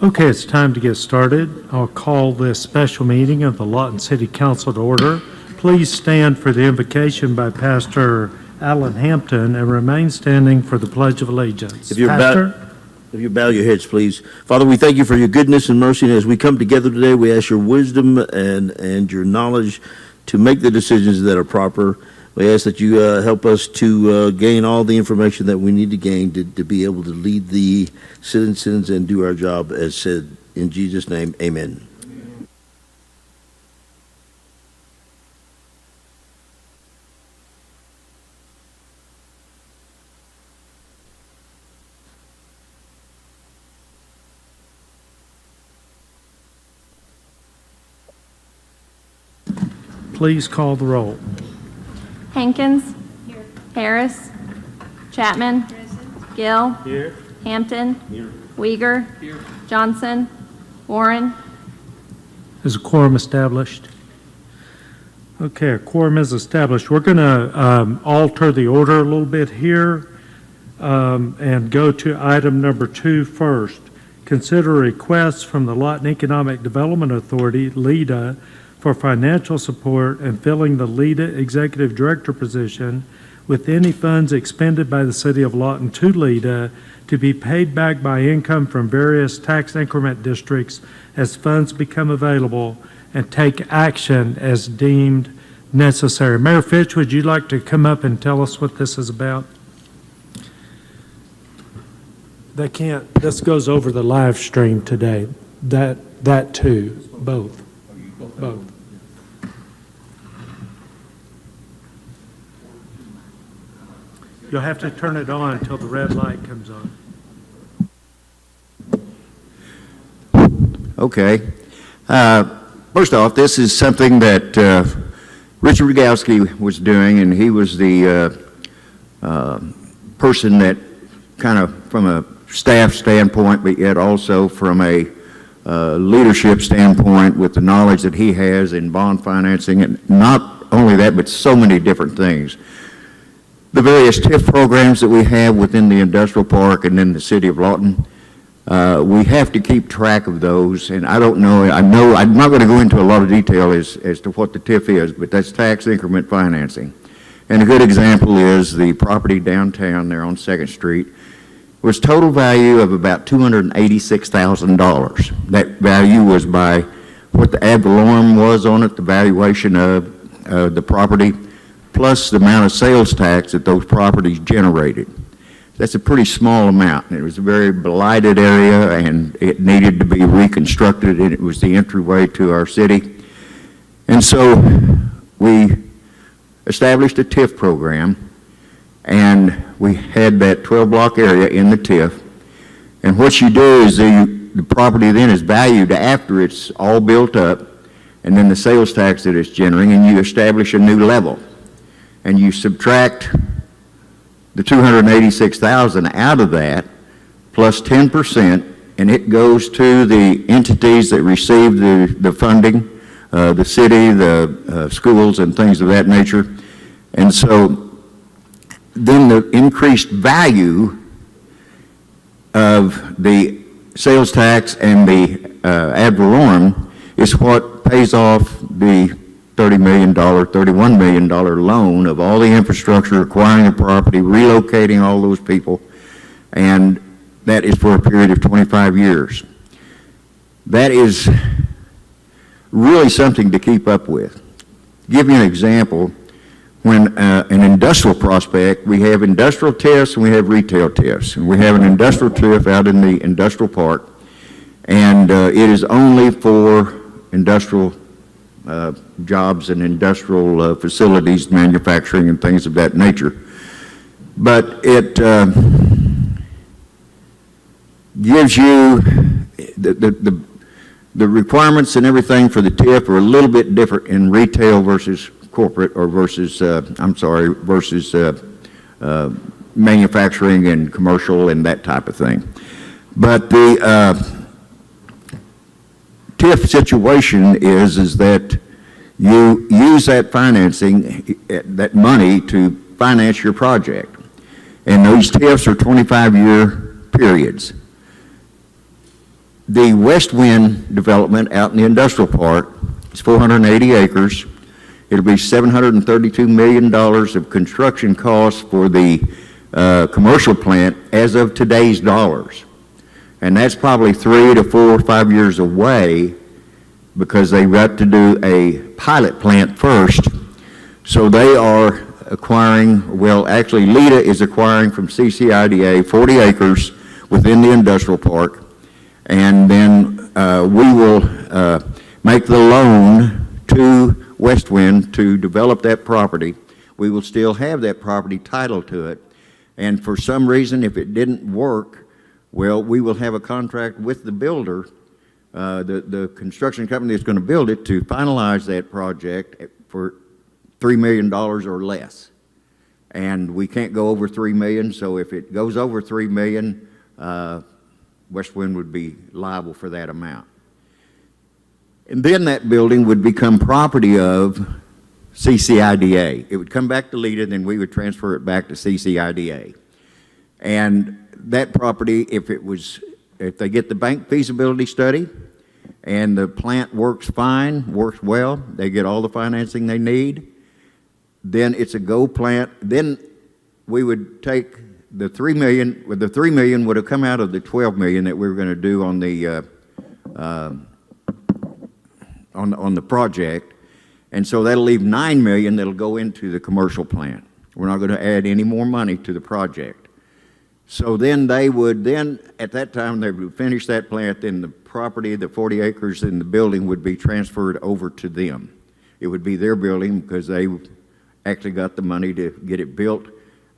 Okay, it's time to get started. I'll call this special meeting of the Lawton City Council to order. Please stand for the invocation by Pastor Alan Hampton and remain standing for the Pledge of Allegiance. If you bow your heads, please. Father, we thank you for your goodness and mercy. And as we come together today, we ask your wisdom and your knowledge to make the decisions that are proper. We ask that you help us to gain all the information that we need to gain to be able to lead the citizens and do our job as said. In Jesus' name, amen. Please call the roll. Hankins. Here. Harris. Chapman. Present. Gill. Here. Hampton. Here. Uyghur. Here. Johnson. Warren. Is a quorum established? Okay, a quorum is established. We're going to alter the order a little bit here and go to item number 2 first. Consider requests from the Lawton Economic Development Authority, LEDA, for financial support and filling the LEDA Executive Director position with any funds expended by the City of Lawton to LEDA to be paid back by income from various tax increment districts as funds become available, and take action as deemed necessary. Mayor Fitch, would you like to come up and tell us what this is about? They can't, this goes over the live stream today. That too, both. You'll have to turn it on until the red light comes on. Okay. First off, this is something that Richard Rogowski was doing, and he was the person that kind of from a staff standpoint, but yet also from a leadership standpoint with the knowledge that he has in bond financing, and not only that, but so many different things. The various TIF programs that we have within the industrial park and in the city of Lawton, we have to keep track of those. And I don't know, I'm not going to go into a lot of detail as to what the TIF is, but that's tax increment financing. And a good example is the property downtown there on 2nd Street was total value of about $286,000. That value was by what the ad valorem was on it, the valuation of the property, plus the amount of sales tax that those properties generated. That's a pretty small amount. It was a very blighted area, and it needed to be reconstructed, and it was the entryway to our city. And so we established a TIF program, and we had that 12-block area in the TIF. And what you do is the property then is valued after it's all built up, and then the sales tax that it's generating, and you establish a new level. And you subtract the $286,000 out of that, plus 10%, and it goes to the entities that receive the funding, the city, the schools, and things of that nature. And so then the increased value of the sales tax and the ad valorem is what pays off the $30 million, $31 million loan of all the infrastructure, acquiring the property, relocating all those people, and that is for a period of 25 years. That is really something to keep up with. Give you an example. When an industrial prospect, we have industrial TIFs and we have retail TIFs. And we have an industrial TIF out in the industrial park, and it is only for industrial jobs and industrial facilities, manufacturing and things of that nature. But it gives you the requirements and everything for the TIF are a little bit different in retail versus corporate, or versus manufacturing and commercial and that type of thing. But the TIF situation is that you use that financing, that money, to finance your project. And those TIFs are 25-year periods. The West Wind development out in the industrial park is 480 acres. It'll be $732 million of construction costs for the commercial plant as of today's dollars. And that's probably 3 to 4 or 5 years away because they've got to do a pilot plant first. So they are acquiring, well, actually LEDA is acquiring from CCIDA 40 acres within the industrial park. And then we will make the loan to West Wind to develop that property. We will still have that property title to it. And for some reason, if it didn't work, well, we will have a contract with the builder, the construction company that's going to build it, to finalize that project for $3 million or less. And we can't go over $3 million, so if it goes over $3 million, West Wind would be liable for that amount. And then that building would become property of CCIDA. It would come back to LEDA, then we would transfer it back to CCIDA. And that property, if they get the bank feasibility study and the plant works fine, works well, they get all the financing they need, then it's a go plant. Then we would take the $3 million, the $3 million would have come out of the $12 million that we were going to do on the project, and so that'll leave $9 million that'll go into the commercial plant. We're not going to add any more money to the project. So then they would, at that time, they would finish that plant, then the property, the 40 acres in the building would be transferred over to them. It would be their building because they actually got the money to get it built,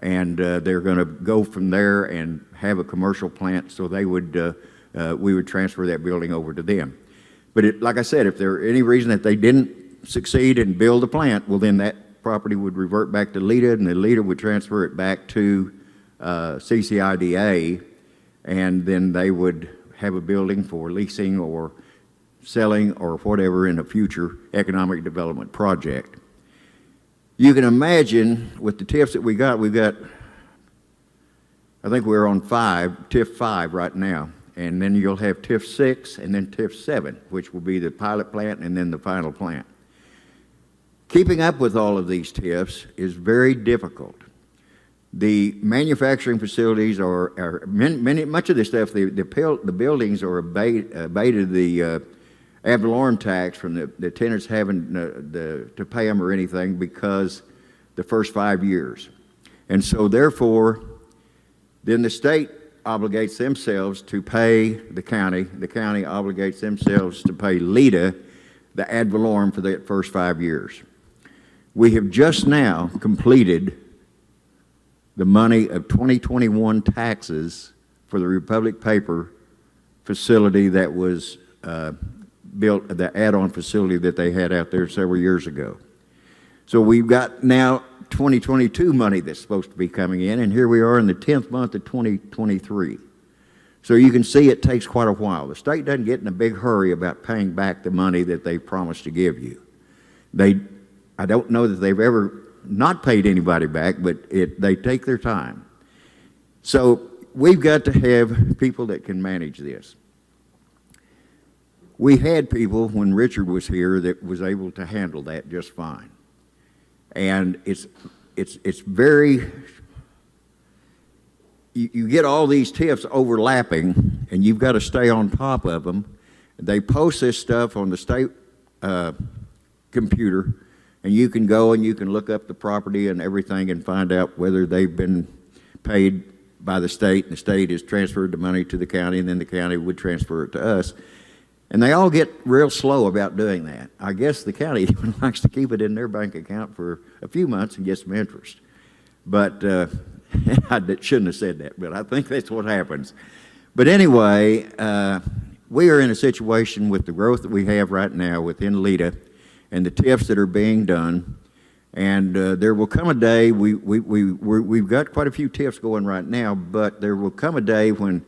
and they're going to go from there and have a commercial plant, so they would, we would transfer that building over to them. But like I said, if there were any reason that they didn't succeed and build the plant, well, then that property would revert back to LEDA, and the LEDA would transfer it back to CCIDA, and then they would have a building for leasing or selling or whatever in a future economic development project. You can imagine with the TIFs that we've got, I think we're on TIF 5 right now, and then you'll have TIF 6 and then TIF 7, which will be the pilot plant and then the final plant. Keeping up with all of these TIFs is very difficult. The manufacturing facilities much of this stuff, the buildings are abated the ad valorem tax from the tenants having to pay them or anything because the first 5 years. And so therefore, then the state obligates themselves to pay the county obligates themselves to pay LEDA the ad valorem for the first 5 years. We have just now completed the money of 2021 taxes for the Republic Paper facility that was built, the add-on facility that they had out there several years ago. So we've got now 2022 money that's supposed to be coming in, and here we are in the 10th month of 2023. So you can see it takes quite a while. The state doesn't get in a big hurry about paying back the money that they promised to give you. I don't know that they've ever not paid anybody back, but they take their time. So we've got to have people that can manage this. We had people when Richard was here that was able to handle that just fine. And it's very, you get all these TIFs overlapping, and you've got to stay on top of them. They post this stuff on the state computer, and you can go and you can look up the property and everything and find out whether they've been paid by the state, and the state has transferred the money to the county, and then the county would transfer it to us. And they all get real slow about doing that. I guess the county even likes to keep it in their bank account for a few months and get some interest. But I shouldn't have said that, but I think that's what happens. But anyway, we are in a situation with the growth that we have right now within LEDA and the TIFs that are being done. And there will come a day, we've got quite a few TIFs going right now, but there will come a day when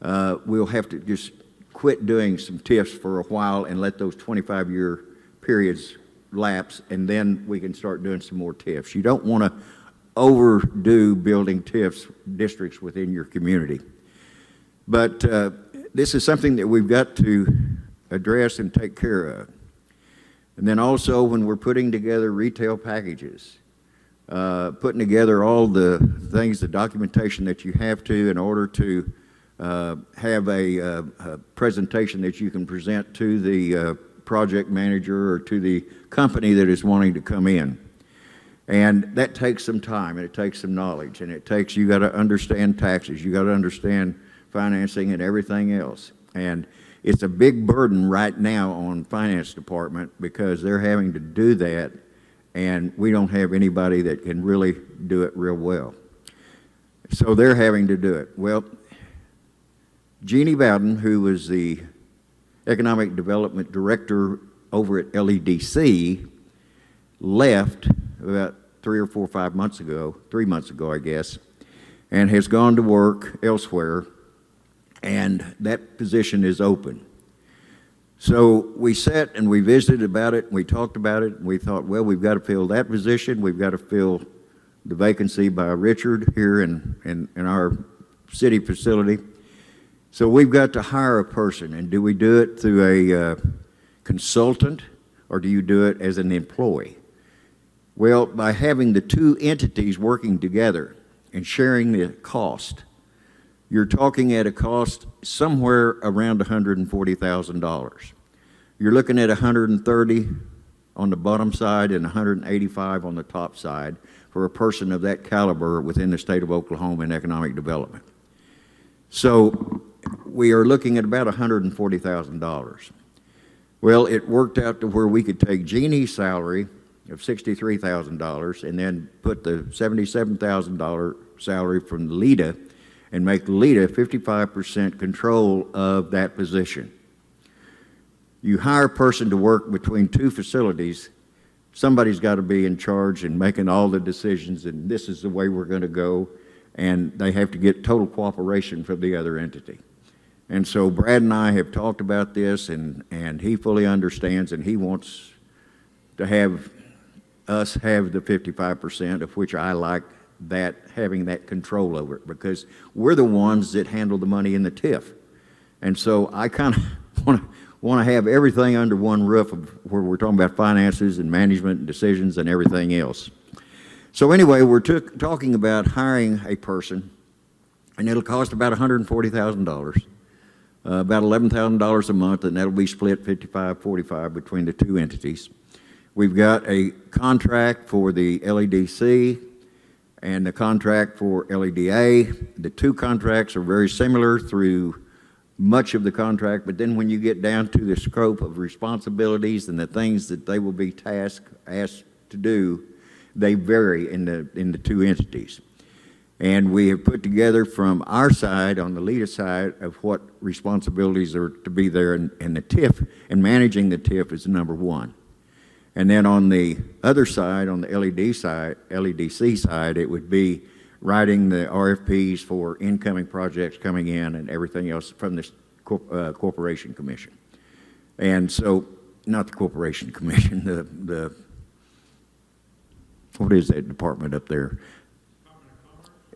we'll have to just quit doing some TIFs for a while and let those 25-year periods lapse, and then we can start doing some more TIFs. You don't want to overdo building TIFs districts within your community. But this is something that we've got to address and take care of. And then also when we're putting together retail packages, putting together all the things, the documentation that you have to in order to have a presentation that you can present to the project manager or to the company that is wanting to come in. And that takes some time, and it takes some knowledge, and it takes, you got to understand taxes, you got to understand financing and everything else. And it's a big burden right now on finance department because they're having to do that, and we don't have anybody that can really do it real well. So they're having to do it. Well, Jeannie Bowden, who was the Economic Development Director over at LEDC, left about 3 or 4 or 5 months ago, 3 months ago, I guess, and has gone to work elsewhere, and that position is open. So we sat and we visited about it, and we talked about it, and we thought, well, we've got to fill that position, we've got to fill the vacancy by Richard here in our city facility. So we've got to hire a person, and do we do it through a consultant, or do you do it as an employee? Well, by having the two entities working together and sharing the cost, you're talking at a cost somewhere around $140,000. You're looking at $130 on the bottom side and $185 on the top side for a person of that caliber within the state of Oklahoma in economic development. So we are looking at about $140,000. Well, it worked out to where we could take Jeannie's salary of $63,000 and then put the $77,000 salary from Lita and make Lita 55% control of that position. You hire a person to work between two facilities, somebody's got to be in charge and making all the decisions, and this is the way we're going to go, and they have to get total cooperation from the other entity. And so Brad and I have talked about this, and he fully understands, and he wants to have us have the 55%, of which I like that, having that control over it, because we're the ones that handle the money in the TIF. And so I kind of want to have everything under one roof of where we're talking about finances and management and decisions and everything else. So anyway, we're talking about hiring a person, and it'll cost about $140,000. About $11,000 a month, and that'll be split 55-45 between the two entities. We've got a contract for the LEDC and the contract for LEDA. The two contracts are very similar through much of the contract, but then when you get down to the scope of responsibilities and the things that they will be asked to do, they vary in the two entities. And we have put together from our side, on the Lita side, of what responsibilities are to be there, and the TIF, and managing the TIF is number one. And then on the other side, on the LEDC side, it would be writing the RFPs for incoming projects coming in and everything else from the Corporation Commission. And so, not the Corporation Commission, the what is that department up there?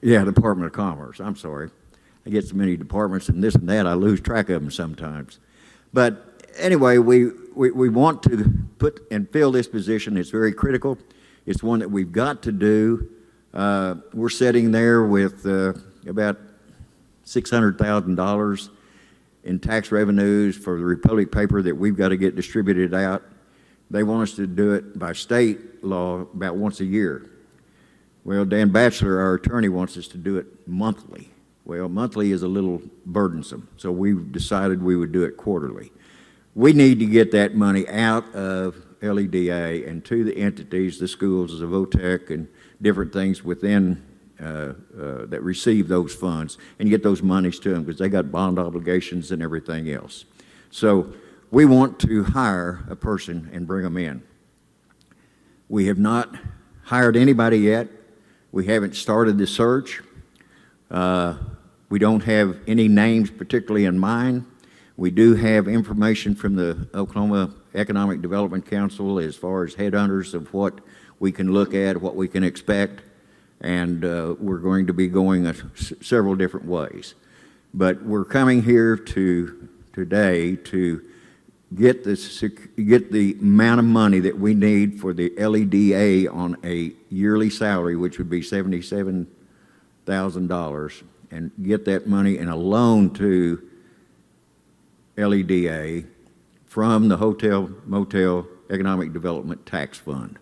Yeah, Department of Commerce. I'm sorry. I get so many departments and this and that, I lose track of them sometimes. But anyway, we want to put and fill this position. It's very critical. It's one that we've got to do. We're sitting there with about $600,000 in tax revenues for the Republic paper that we've got to get distributed out. They want us to do it by state law about once a year. Well, Dan Batchelor, our attorney, wants us to do it monthly. Well, monthly is a little burdensome, so we've decided we would do it quarterly. We need to get that money out of LEDA and to the entities, the schools, the VOTEC, and different things within that receive those funds, and get those monies to them because they got bond obligations and everything else. So we want to hire a person and bring them in. We have not hired anybody yet. We haven't started the search. We don't have any names particularly in mind. We do have information from the Oklahoma Economic Development Council as far as headhunters of what we can look at, what we can expect, and we're going to be going several different ways. But we're coming here today to get the amount of money that we need for the LEDA on a yearly salary, which would be $77,000, and get that money in a loan to LEDA from the Hotel Motel Economic Development Tax Fund.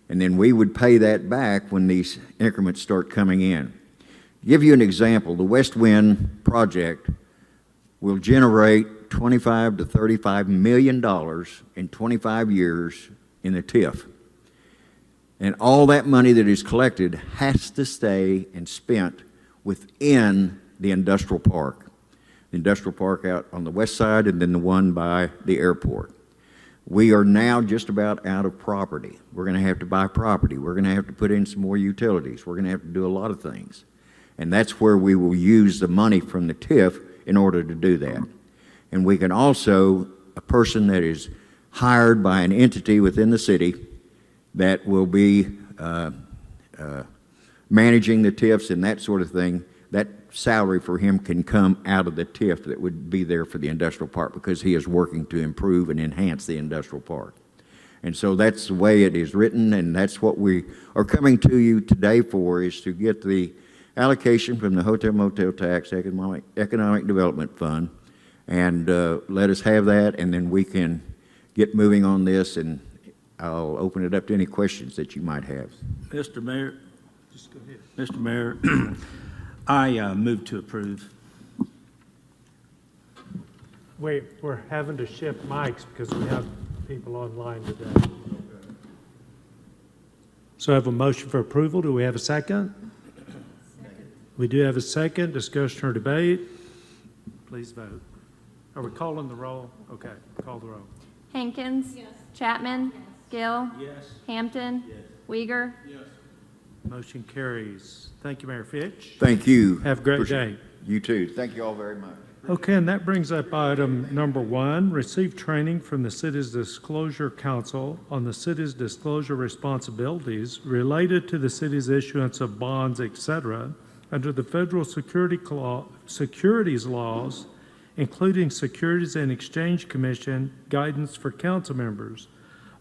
And then we would pay that back when these increments start coming in. To give you an example, the West Wind project will generate $25 to $35 million in 25 years in the TIF. And all that money that is collected has to stay and spent within the industrial park. The industrial park out on the west side and then the one by the airport. We are now just about out of property. We're going to have to buy property. We're going to have to put in some more utilities. We're going to have to do a lot of things. And that's where we will use the money from the TIF in order to do that. And we can also, a person that is hired by an entity within the city that will be managing the TIFs and that sort of thing, that salary for him can come out of the TIF that would be there for the industrial park because he is working to improve and enhance the industrial park. And so that's the way it is written, and that's what we are coming to you today for, is to get the allocation from the Hotel Motel Tax Economic Development Fund, and let us have that, and then we can get moving on this, and I'll open it up to any questions that you might have. Mr. Mayor, Just go ahead. Mr. Mayor, I move to approve. Wait, we're having to shift mics because we have people online today. So I have a motion for approval. Do we have a second? Second. We do have a second. Discussion or debate? Please vote. Are we calling the roll? Okay, call the roll. Hankins. Yes. Chapman. Yes. Gill. Yes. Hampton. Yes. Weiger. Yes. Motion carries. Thank you, Mayor Fitch. Thank you. Have a great day. You too. Thank you all very much. Okay, and that brings up item number 1, receive training from the City's Disclosure Council on the city's disclosure responsibilities related to the city's issuance of bonds, etc., under the federal securities laws, including Securities and Exchange Commission guidance for council members,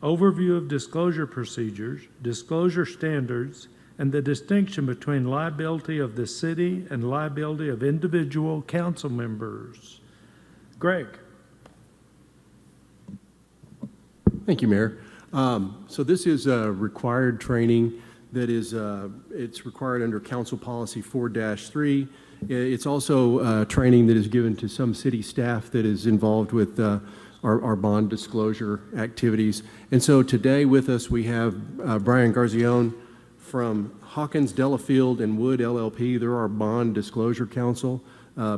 overview of disclosure procedures, disclosure standards, and the distinction between liability of the city and liability of individual council members. Greg. Thank you, Mayor. So this is a required training that is, it's required under Council Policy 4-3. It's also training that is given to some city staff that is involved with our bond disclosure activities. And so today with us we have Brian Garzione from Hawkins, Delafield, and Wood LLP. They're our bond disclosure counsel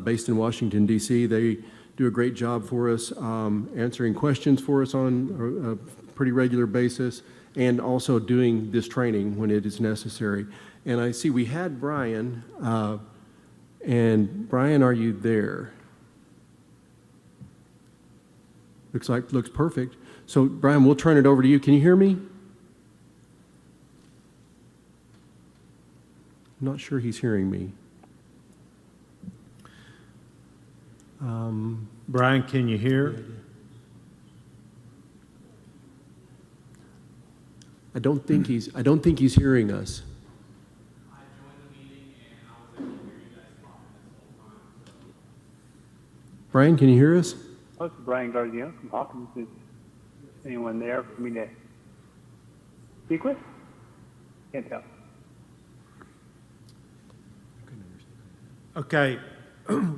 based in Washington, D.C. They do a great job for us, answering questions for us on a pretty regular basis, and also doing this training when it is necessary. And I see we had Brian, and Brian, are you there? Looks perfect. So Brian, we'll turn it over to you. Can you hear me? I'm not sure he's hearing me. Brian, can you hear? I don't think he's hearing us. I joined the meeting and I was able to hear you guys talking this whole time. Brian, can you hear us? Oh, this is Brian Garzione from Hawkins. Is anyone there for me to speak with? Can't tell. Okay,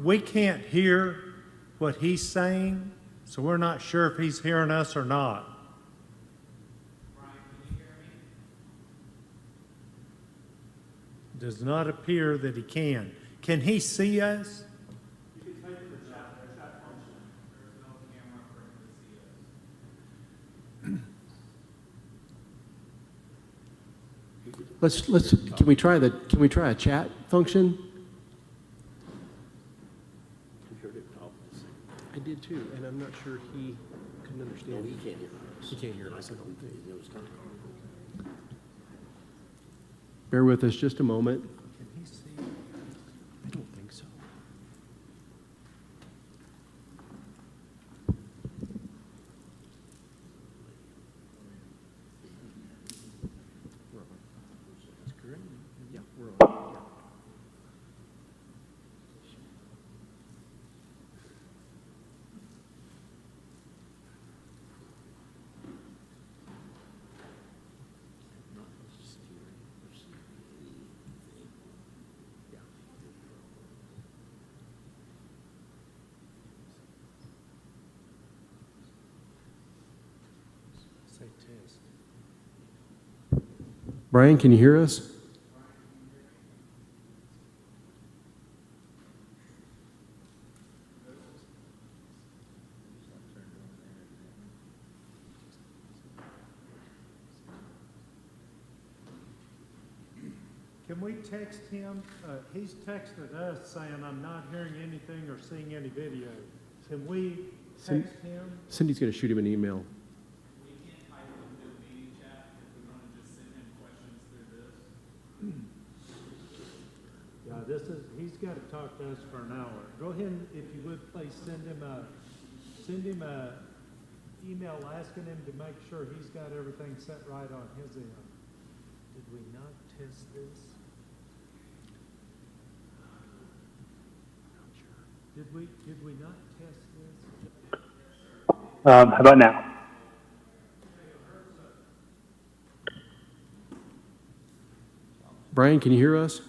we can't hear what he's saying, so we're not sure if he's hearing us or not. Brian, can you hear me? Does not appear that he can. Can he see us? You can type in the chat. There's chat function. There's no camera for him to see us. Can we try a chat function? I did too, and I'm not sure he couldn't understand. He can't hear us. He can't hear us, I don't think. Bear with us just a moment. Can he see? I don't think so. Brian, can you hear us? Can we text him? He's texted us saying, I'm not hearing anything or seeing any video. Can we text him? Cindy's going to shoot him an email. We can't type it into a meeting chat if we want to just send him questions through this. Yeah, he's got to talk to us for an hour. Go ahead and, if you would, please send him a email asking him to make sure he's got everything set right on his end. Did we not test this? Did we not test this? How about now? Brian, can you hear us?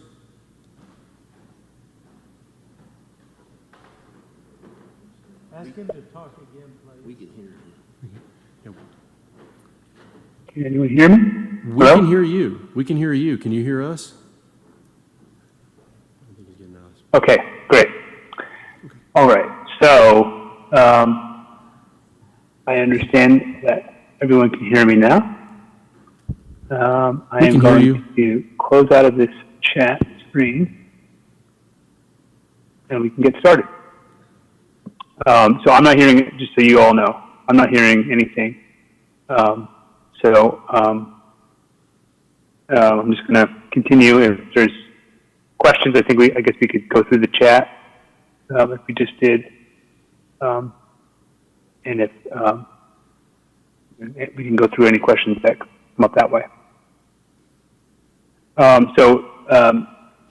Ask him to talk again, please. We can hear you. Can anyone hear me? We Hello? can hear you. We can hear you. Can you hear us? I think he's getting us. Okay, great. All right, so I understand that everyone can hear me now. I We am can hear going you. to close out of this chat screen and we can get started. So I'm not hearing it, just so you all know. I'm not hearing anything. I'm just going to continue. If there's questions, I guess we could go through the chat like we just did, and if we can go through any questions that come up that way.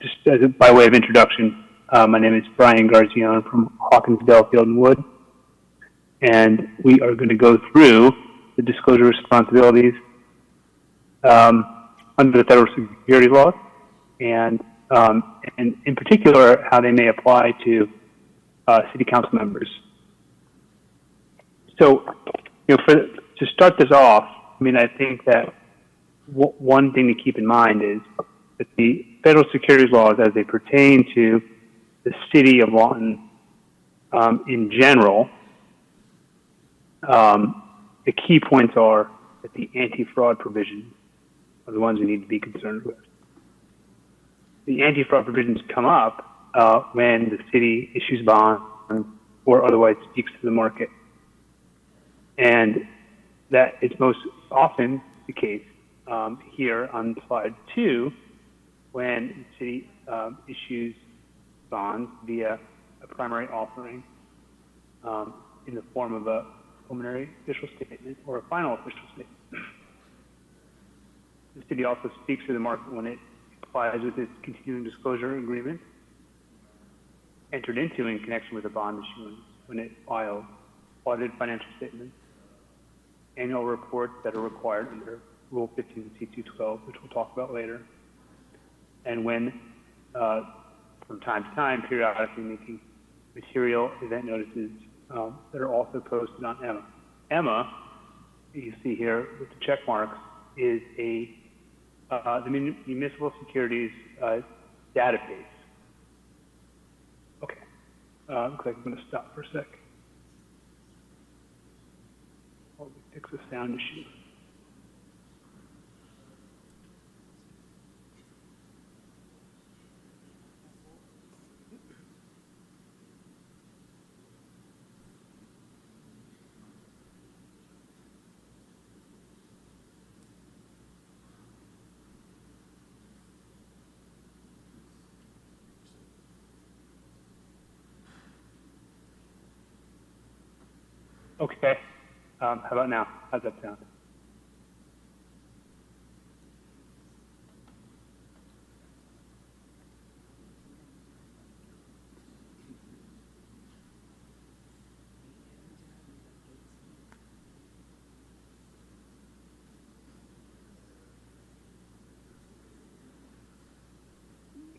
Just by way of introduction, my name is Brian Garzione from Hawkinsdale Field and Wood, and we are going to go through the disclosure responsibilities under the federal securities laws, and in particular how they may apply to city council members. So, to start this off, I think that one thing to keep in mind is that the federal securities laws, as they pertain to the city of Lawton in general, the key points are that the anti-fraud provisions are the ones we need to be concerned with. The anti-fraud provisions come up when the city issues bonds or otherwise speaks to the market. And that is most often the case here on slide 2, when the city issues bonds via a primary offering in the form of a preliminary official statement or a final official statement. The city also speaks to the market when it complies with its continuing disclosure agreement entered into in connection with a bond issuance, when it files audited financial statements, annual reports that are required under Rule 15 C212, which we'll talk about later, and when, from time to time, periodically making material event notices that are also posted on EMMA. EMMA, you see here with the check marks, is the Municipal Securities database. Okay, looks like I'm going to stop for a sec. I'll fix the sound issue. Okay, how about now? How's that sound?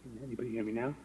Can anybody hear me now?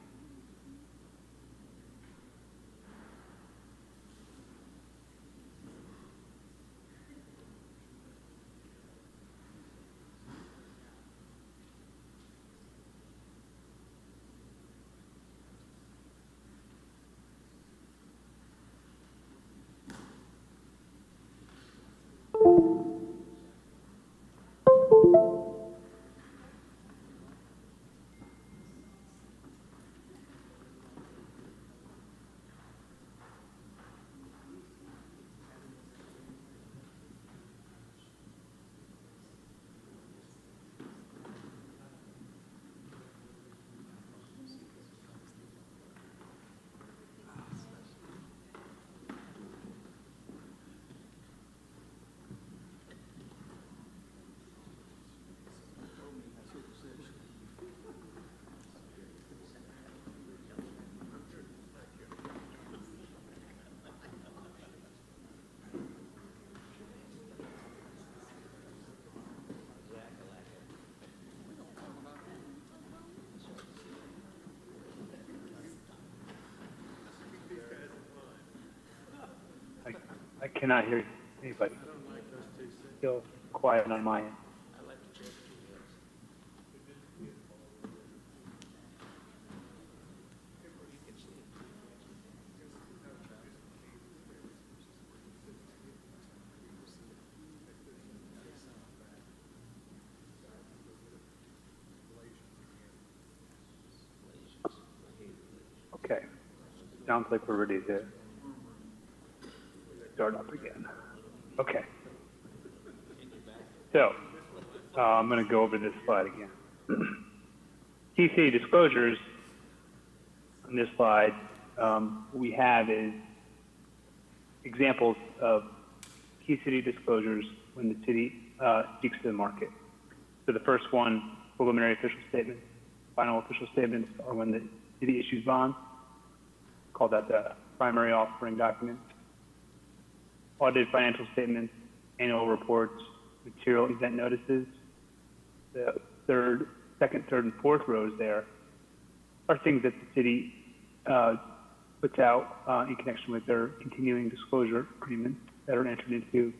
I cannot hear anybody. Still quiet on my end. Okay. Sounds like we're ready to start up again. Okay. So, I'm going to go over this slide again. Key city disclosures on this slide, we have is examples of key city disclosures when the city speaks to the market. So the first one, preliminary official statements. Final official statements are when the city issues bonds. Call that the primary offering document. Audited financial statements, annual reports, material event notices. The second, third, and fourth rows there are things that the city puts out in connection with their continuing disclosure agreements that are entered into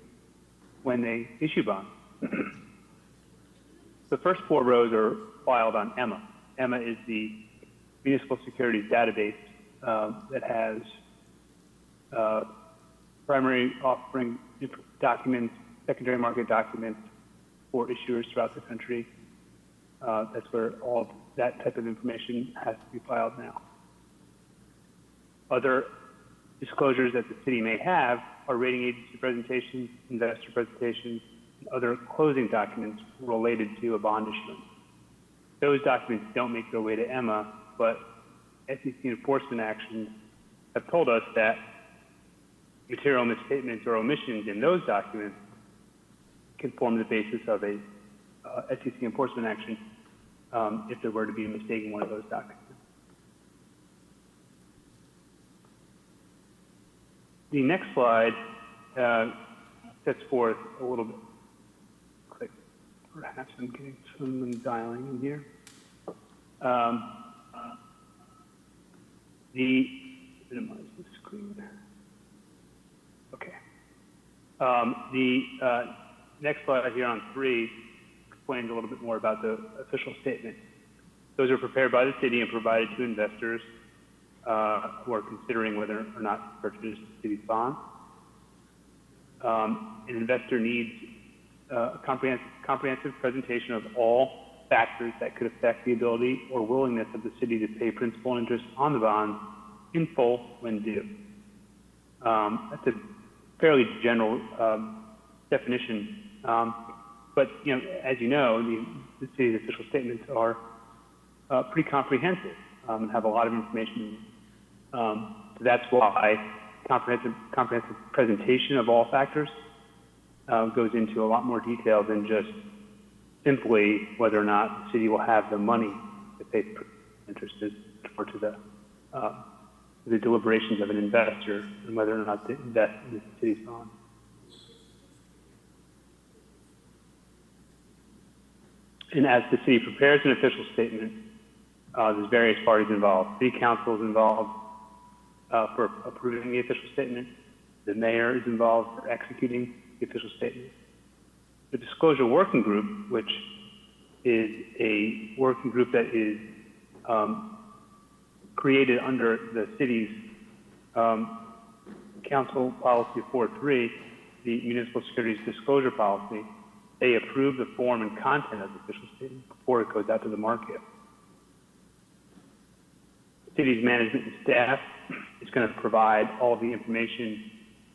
when they issue bonds. The first four rows are filed on EMMA. EMMA is the Municipal Securities Database that has primary offering documents, secondary market documents for issuers throughout the country. That's where all of that type of information has to be filed now. Other disclosures that the city may have are rating agency presentations, investor presentations, and other closing documents related to a bond issuance. Those documents don't make their way to EMMA, but SEC enforcement actions have told us that material misstatements or omissions in those documents can form the basis of a SEC enforcement action if there were to be a mistake in one of those documents. The next slide sets forth a little bit. Perhaps I'm getting someone dialing in here. Minimize the screen. Okay. The next slide here on 3 explains a little bit more about the official statement. Those are prepared by the city and provided to investors who are considering whether or not to purchase the city's bond. An investor needs a comprehensive presentation of all factors that could affect the ability or willingness of the city to pay principal and interest on the bond in full when due. That's a fairly general definition, but as you know, the city's official statements are pretty comprehensive and have a lot of information. So that's why comprehensive presentation of all factors goes into a lot more detail than just simply whether or not the city will have the money to pay interest or to the deliberations of an investor and whether or not to invest in the city's bond. And as the city prepares an official statement, there's various parties involved. City council is involved for approving the official statement. The mayor is involved for executing the official statement. The Disclosure Working Group, which is a working group that is created under the city's Council Policy 4.3, the Municipal Securities Disclosure Policy, they approve the form and content of the official statement before it goes out to the market. The city's management and staff is going to provide all the information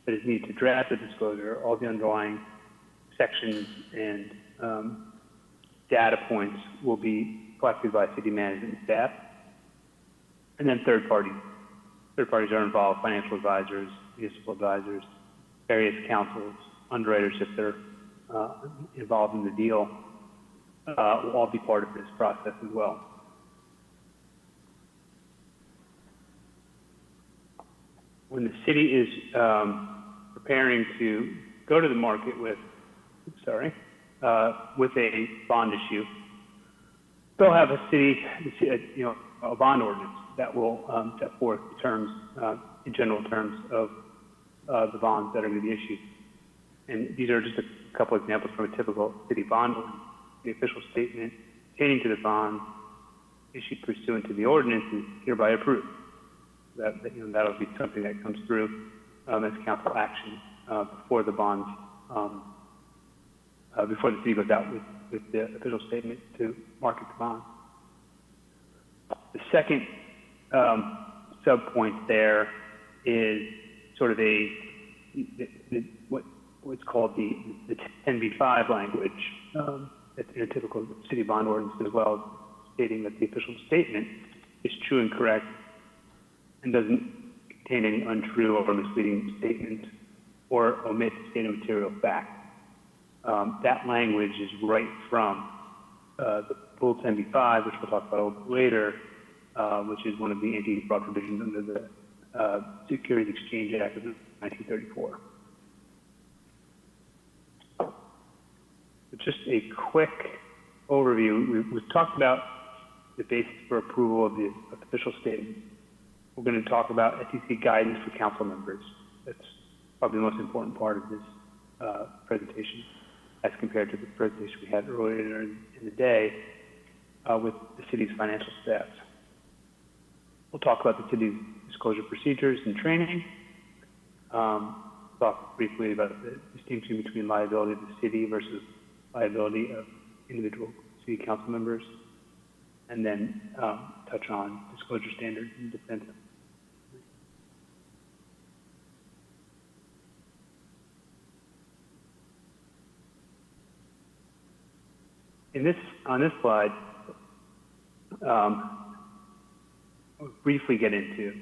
that is needed to draft the disclosure, all the underlying sections and data points will be collected by city management and staff. And then third parties. Third parties are involved, financial advisors, municipal advisors, various councils, underwriters if they're involved in the deal, will all be part of this process as well. When the city is preparing to go to the market with, with a bond issue, they'll have a bond ordinance that will set forth terms, in general terms of the bonds that are going to be issued. And these are just a couple examples from a typical city bond ordinance. The official statement pertaining to the bond issued pursuant to the ordinance is hereby approved. That'll be something that comes through as council action before the bonds, before the city goes out with the official statement to market the bond. The second sub-point there is sort of what's called the 10b-5 language. That's in a typical city bond ordinance as well, stating that the official statement is true and correct and doesn't contain any untrue or misleading statements or omit stated material fact. That language is right from the Rule 10b-5, which we'll talk about a little later, which is one of the anti-fraud provisions under the Securities Exchange Act of 1934. Just a quick overview. We've talked about the basis for approval of the official statement. We're going to talk about SEC guidance for council members. That's probably the most important part of this presentation as compared to the presentation we had earlier in the day with the city's financial staff. We'll talk about the city's disclosure procedures and training. Talk briefly about the distinction between liability of the city versus liability of individual city council members, and then touch on disclosure standards and defense. On this slide, I'll briefly get into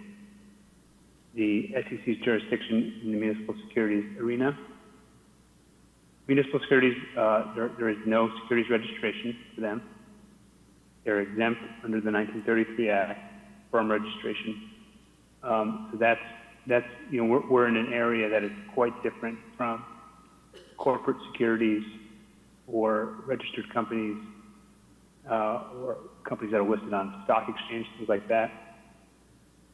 the SEC's jurisdiction in the municipal securities arena. Municipal securities, there is no securities registration for them. They're exempt under the 1933 Act from registration. So that's we're in an area that is quite different from corporate securities or registered companies or companies that are listed on stock exchange, things like that.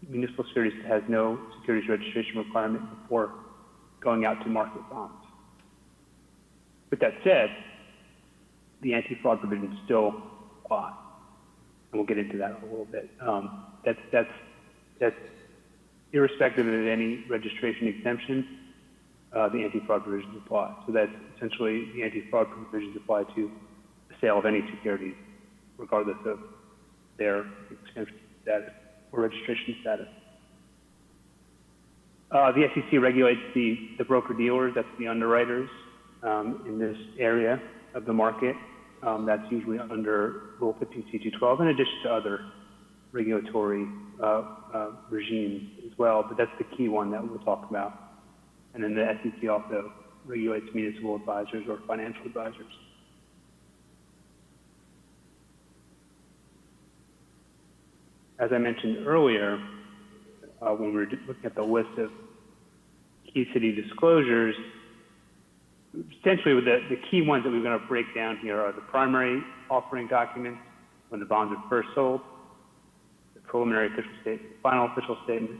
Municipal securities has no securities registration requirement before going out to market bonds. With that said, the anti-fraud provisions still apply, and we'll get into that a little bit. That's irrespective of any registration exemption. The anti-fraud provisions apply. So that's essentially the anti-fraud provisions apply to the sale of any securities, regardless of their exemption status or registration status. The SEC regulates the broker-dealers, that's the underwriters, in this area of the market. That's usually under Rule 15c212, in addition to other regulatory regimes as well, but that's the key one that we'll talk about. And then the SEC also regulates municipal advisors or financial advisors. As I mentioned earlier, when we were looking at the list of key city disclosures, essentially the key ones that we're going to break down here are the primary offering documents when the bonds are first sold, the preliminary official statement, final official statement,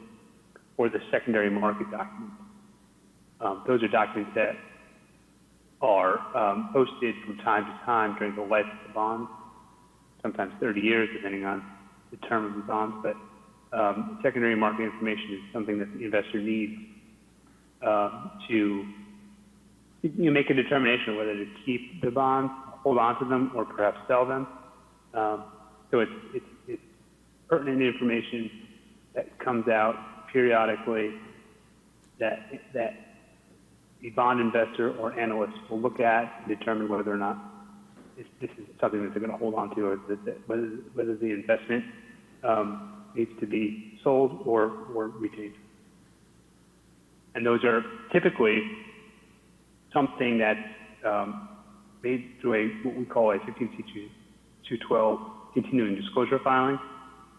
or the secondary market documents. Those are documents that are posted from time to time during the life of the bond, sometimes 30 years, depending on the term of the bonds. But secondary market information is something that the investor needs to make a determination of whether to keep the bonds, hold on to them, or perhaps sell them. So it's pertinent information that comes out periodically that the bond investor or analyst will look at and determine whether or not this is something that they're going to hold on to, or whether the investment needs to be sold or retained. And those are typically something that's made through what we call a 15c212 continuing disclosure filing,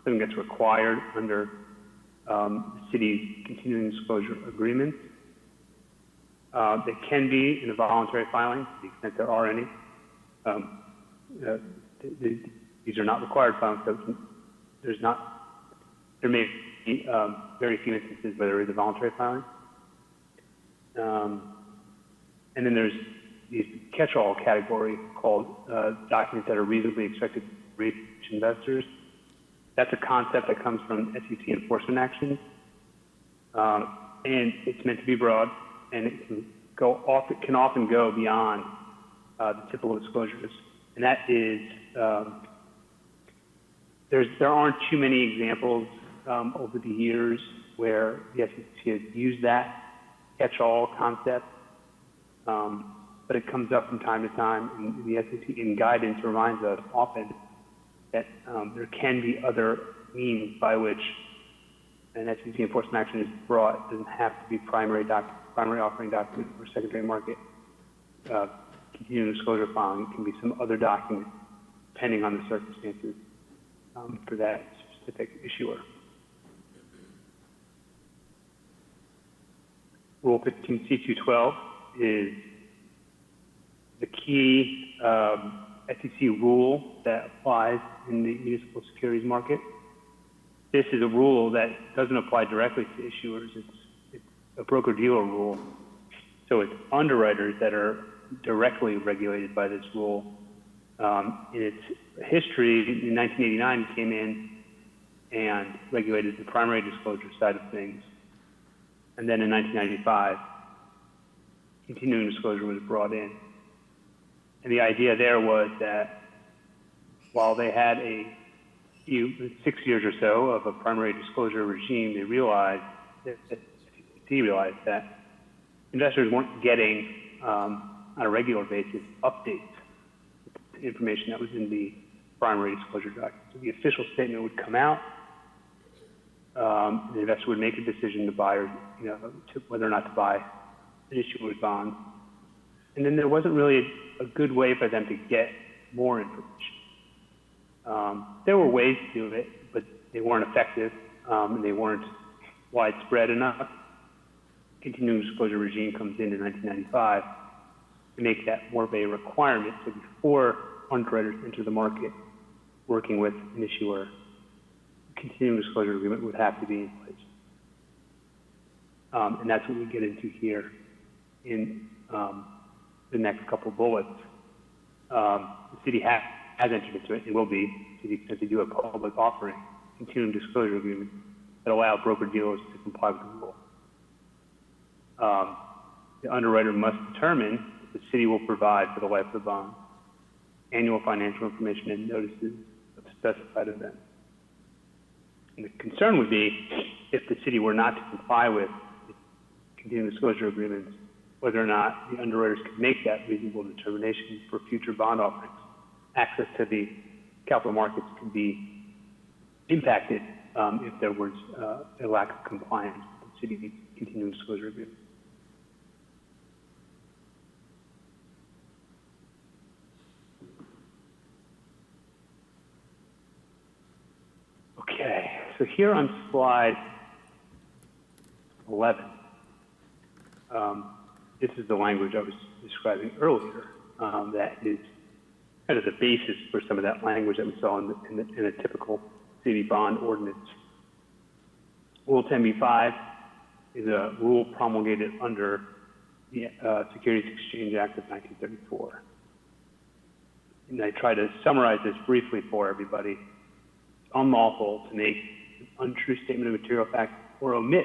something that's required under the city's continuing disclosure agreement. They can be in a voluntary filing, to the extent there are any. These are not required filings, so there may be very few instances where there is a voluntary filing. And then there's these catch-all category called documents that are reasonably expected to reach investors. That's a concept that comes from SEC enforcement actions, and it's meant to be broad, and it can often go beyond the typical disclosures. And that is, there aren't too many examples over the years where the SEC has used that catch-all concept, but it comes up from time to time, and the SEC in guidance reminds us often that there can be other means by which an SEC enforcement action is brought. It doesn't have to be primary offering document or secondary market continuing disclosure filing. It can be some other document, depending on the circumstances for that specific issuer. Rule 15C212 is the key SEC rule that applies in the municipal securities market. This is a rule that doesn't apply directly to issuers. It's a broker-dealer rule. So it's underwriters that are directly regulated by this rule. In its history, in 1989, it came in and regulated the primary disclosure side of things. And then in 1995, continuing disclosure was brought in. And the idea there was that while they had 6 years or so of a primary disclosure regime, they realized that investors weren't getting, on a regular basis, updates to information that was in the primary disclosure document. So the official statement would come out, the investor would make a decision to buy or, to whether or not to buy an issuer's bond. And then there wasn't really a good way for them to get more information. There were ways to do it, but they weren't effective, and they weren't widespread enough. Continuing disclosure regime comes in 1995 to make that more of a requirement. So before underwriters enter the market working with an issuer, continuing disclosure agreement would have to be in place. And that's what we get into here in the next couple bullets. The city has entered into it and will be, to the extent they do a public offering, continuing disclosure agreement that allow broker-dealers to comply with the rule. The underwriter must determine if the city will provide for the life of the bond annual financial information and notices of specified events. And the concern would be if the city were not to comply with the continuing disclosure agreements, whether or not the underwriters could make that reasonable determination for future bond offerings. Access to the capital markets could be impacted if there was a lack of compliance with the city's continuing disclosure agreement. Okay, so here on slide 11, this is the language I was describing earlier that is kind of the basis for some of that language that we saw in a typical city bond ordinance. Rule 10b-5 is a rule promulgated under the Securities Exchange Act of 1934. And I try to summarize this briefly for everybody. It's unlawful to make an untrue statement of material fact or omit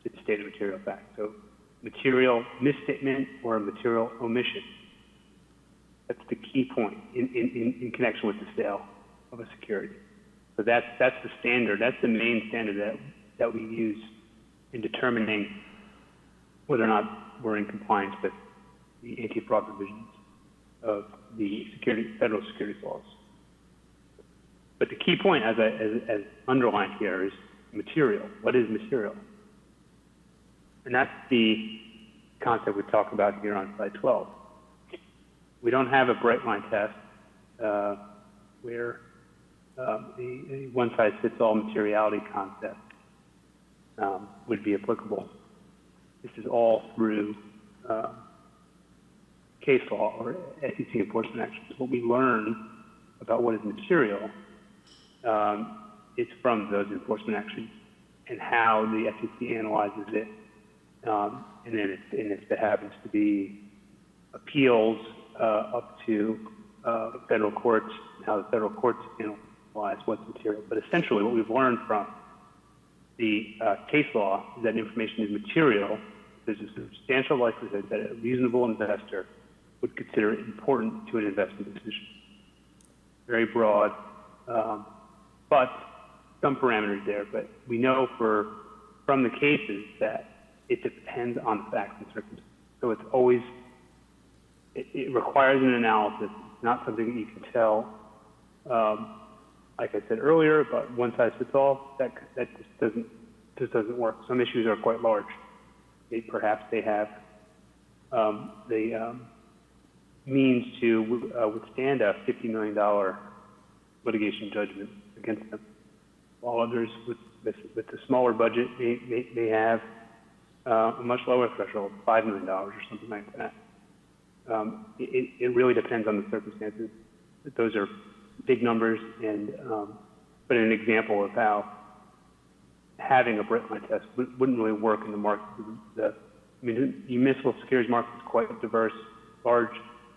its state of material fact. So material misstatement or a material omission. That's the key point in connection with the sale of a security. So that's the standard. That's the main standard that we use in determining whether or not we're in compliance with the anti-fraud provisions of the federal securities laws. But the key point, as underlined here, is material. What is material? And that's the concept we talk about here on slide 12. We don't have a bright line test where the one-size-fits-all materiality concept would be applicable. This is all through case law or SEC enforcement actions. What we learn about what is material is from those enforcement actions and how the SEC analyzes it And then if it happens to be appeals up to federal courts, how the federal courts analyze what's material. But essentially what we've learned from the case law is that information is material. There's a substantial likelihood that a reasonable investor would consider it important to an investment decision. Very broad, but some parameters there. But we know from the cases that it depends on the facts and circumstances. So it's always, it requires an analysis. It's not something that you can tell, like I said earlier, about one size fits all. That just doesn't work. Some issues are quite large. Perhaps they have the means to withstand a $50 million litigation judgment against them, while others with a smaller budget may have a much lower threshold, $5 million or something like that. It really depends on the circumstances. Those are big numbers, and but an example of how having a Brent line test wouldn't really work in the market. The municipal securities market is quite diverse: large,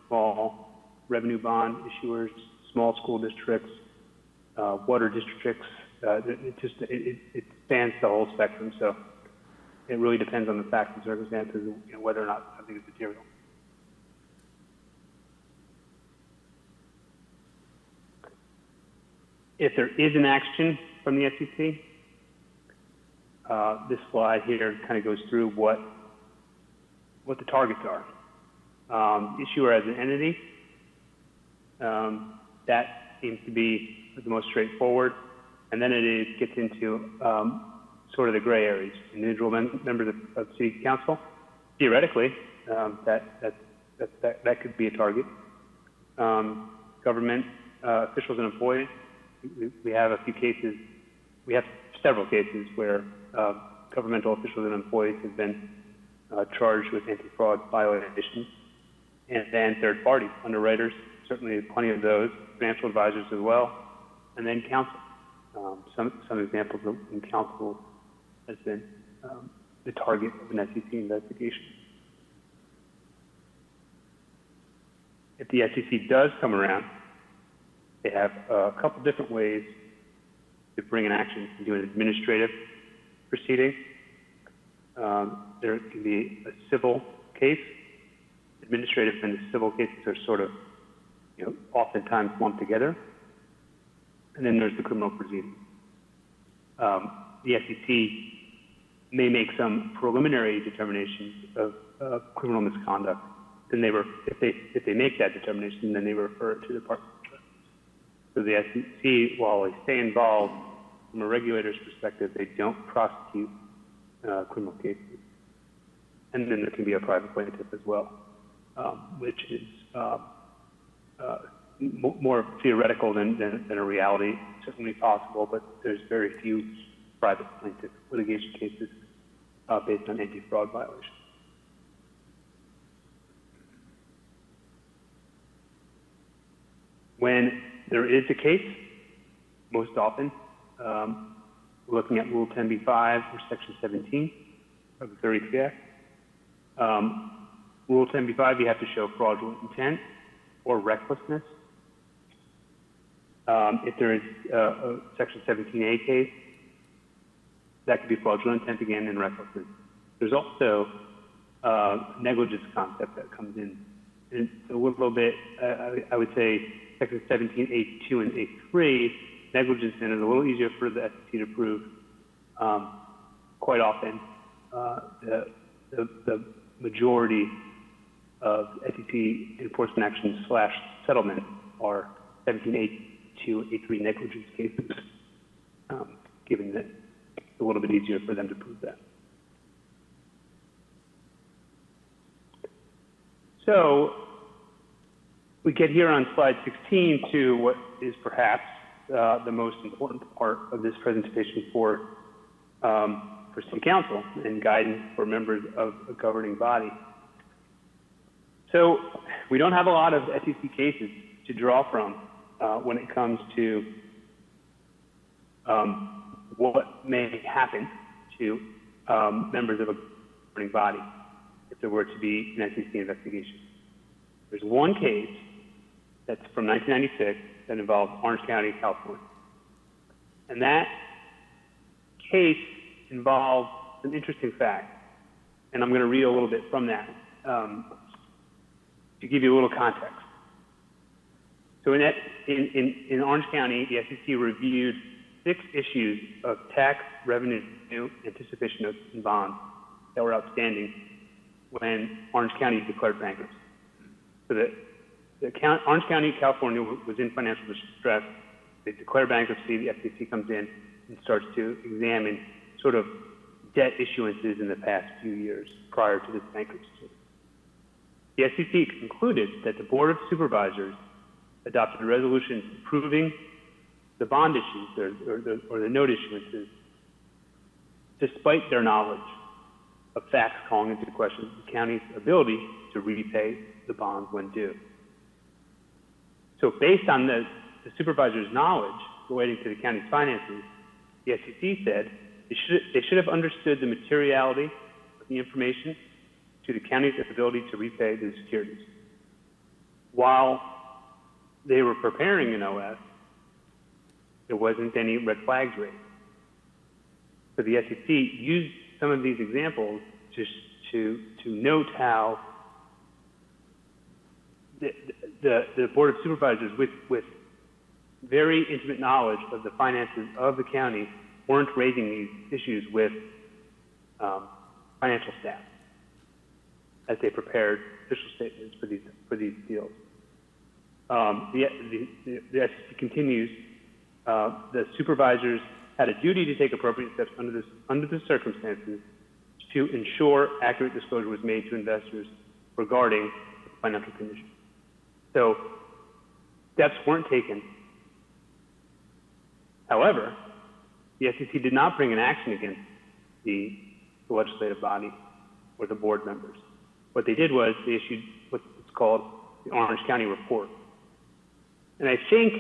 small, revenue bond issuers, small school districts, water districts. It spans the whole spectrum. So it really depends on the facts and circumstances, whether or not something is material. If there is an action from the SEC, this slide here kind of goes through what the targets are. Issuer as an entity, that seems to be the most straightforward, and then it gets into sort of the gray areas. Individual members of city council, theoretically, that could be a target. Government officials and employees. We have a few cases. We have several cases where governmental officials and employees have been charged with anti-fraud violations. And then third party underwriters, certainly plenty of those, financial advisors as well, and then counsel. Some examples in counsel has been the target of an SEC investigation. If the SEC does come around, they have a couple different ways to bring an action. You can do an administrative proceeding. There can be a civil case. Administrative and civil cases are sort of, oftentimes lumped together. And then there's the criminal proceeding. The SEC may make some preliminary determinations of criminal misconduct. Then if they make that determination, then they refer it to the Department of Justice. So the SEC, while they stay involved from a regulator's perspective, they don't prosecute criminal cases. And then there can be a private plaintiff as well, which is more theoretical than a reality. Certainly possible, but there's very few private plaintiff litigation cases based on anti-fraud violations. When there is a case, most often, we're looking at Rule 10b-5 or Section 17 of the 33 Act. Rule 10b-5, you have to show fraudulent intent or recklessness. If there is a Section 17a case, that could be fraudulent intent again and recklessness. There's also negligence concept that comes in. And a little bit, I would say, Section 17A2 and A3, negligence in is a little easier for the SEC to prove. Quite often, the majority of SEC enforcement actions / settlement are 17A2, A3 negligence cases, given that it's a little bit easier for them to prove that. So we get here on slide 16 to what is perhaps the most important part of this presentation for City Council and guidance for members of a governing body. So we don't have a lot of SEC cases to draw from when it comes to what may happen to members of governing body if there were to be an SEC investigation. There's one case that's from 1996 that involved Orange County, California. And that case involved an interesting fact. And I'm going to read a little bit from that to give you a little context. So in Orange County, the SEC reviewed 6 issues of tax revenue anticipation notes and bonds that were outstanding when Orange County declared bankruptcy. So Orange County, California was in financial distress. They declare bankruptcy, the FTC comes in and starts to examine sort of debt issuances in the past few years prior to this bankruptcy. The SEC concluded that the Board of Supervisors adopted a resolution approving the bond issues or the note issuances despite their knowledge of facts calling into question the county's ability to repay the bonds when due. So based on the supervisor's knowledge relating to the county's finances, the SEC said they should have understood the materiality of the information to the county's ability to repay the securities. While they were preparing an OS, there wasn't any red flags raised. So the SEC used some of these examples to note how the Board of Supervisors with very intimate knowledge of the finances of the county weren't raising these issues with financial staff as they prepared official statements for these deals. The SEC continues, the supervisors had a duty to take appropriate steps under the circumstances to ensure accurate disclosure was made to investors regarding financial condition. So steps weren't taken. However, the SEC did not bring an action against the legislative body or the board members. What they did was they issued what's called the Orange County Report. And I think,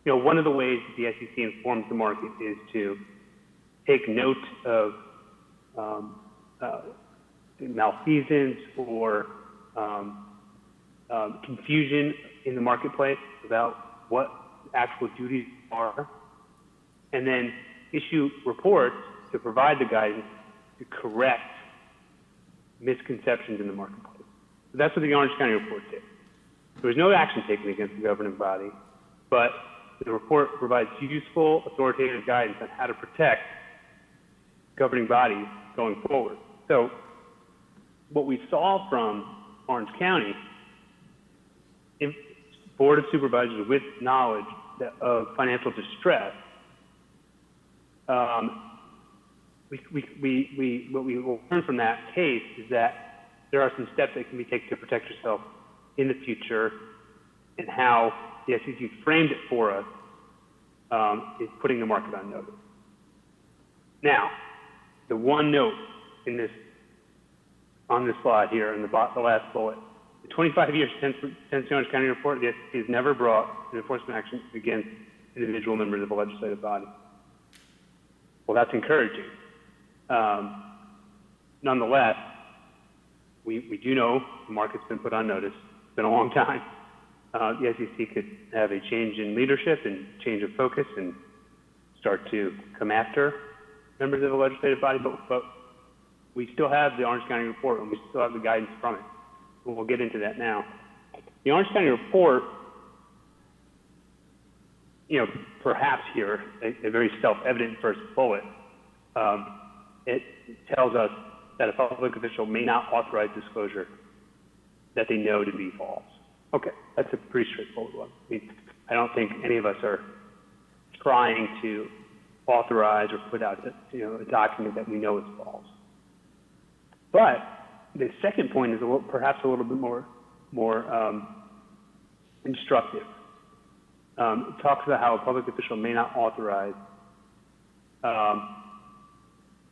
one of the ways that the SEC informs the market is to take note of malfeasance or confusion in the marketplace about what actual duties are, and then issue reports to provide the guidance to correct misconceptions in the marketplace. So that's what the Orange County Report did. There was no action taken against the governing body, but the report provides useful, authoritative guidance on how to protect governing bodies going forward. So what we saw from Orange County, Board of Supervisors with knowledge of financial distress, what we will learn from that case is that there are some steps that can be taken to protect yourself in the future, and how the SEC framed it for us is putting the market on notice. Now, the one note on this slide here in the last bullet, the 25 years since the Orange County Report, the SEC has never brought an enforcement action against individual members of a legislative body. Well, that's encouraging. Nonetheless, we do know the market's been put on notice. It's been a long time. The SEC could have a change in leadership and change of focus and start to come after members of the legislative body, but we still have the Orange County Report and we still have the guidance from it. And we'll get into that now. The Orange County Report, perhaps here, a very self-evident first bullet, it tells us that a public official may not authorize disclosure that they know to be false. Okay, that's a pretty straightforward one. I don't think any of us are trying to authorize or put out a document that we know is false. But the second point is perhaps a little bit more instructive. It talks about how a public official may not authorize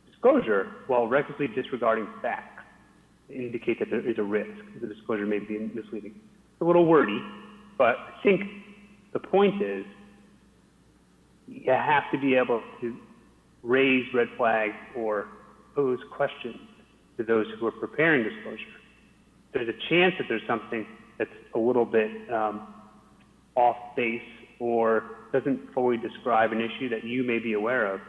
disclosure while recklessly disregarding facts to indicate that there is a risk. The disclosure may be misleading. It's a little wordy, but I think the point is you have to be able to raise red flags or pose questions to those who are preparing disclosure. There's a chance that there's something that's a little bit off base or doesn't fully describe an issue that you may be aware of.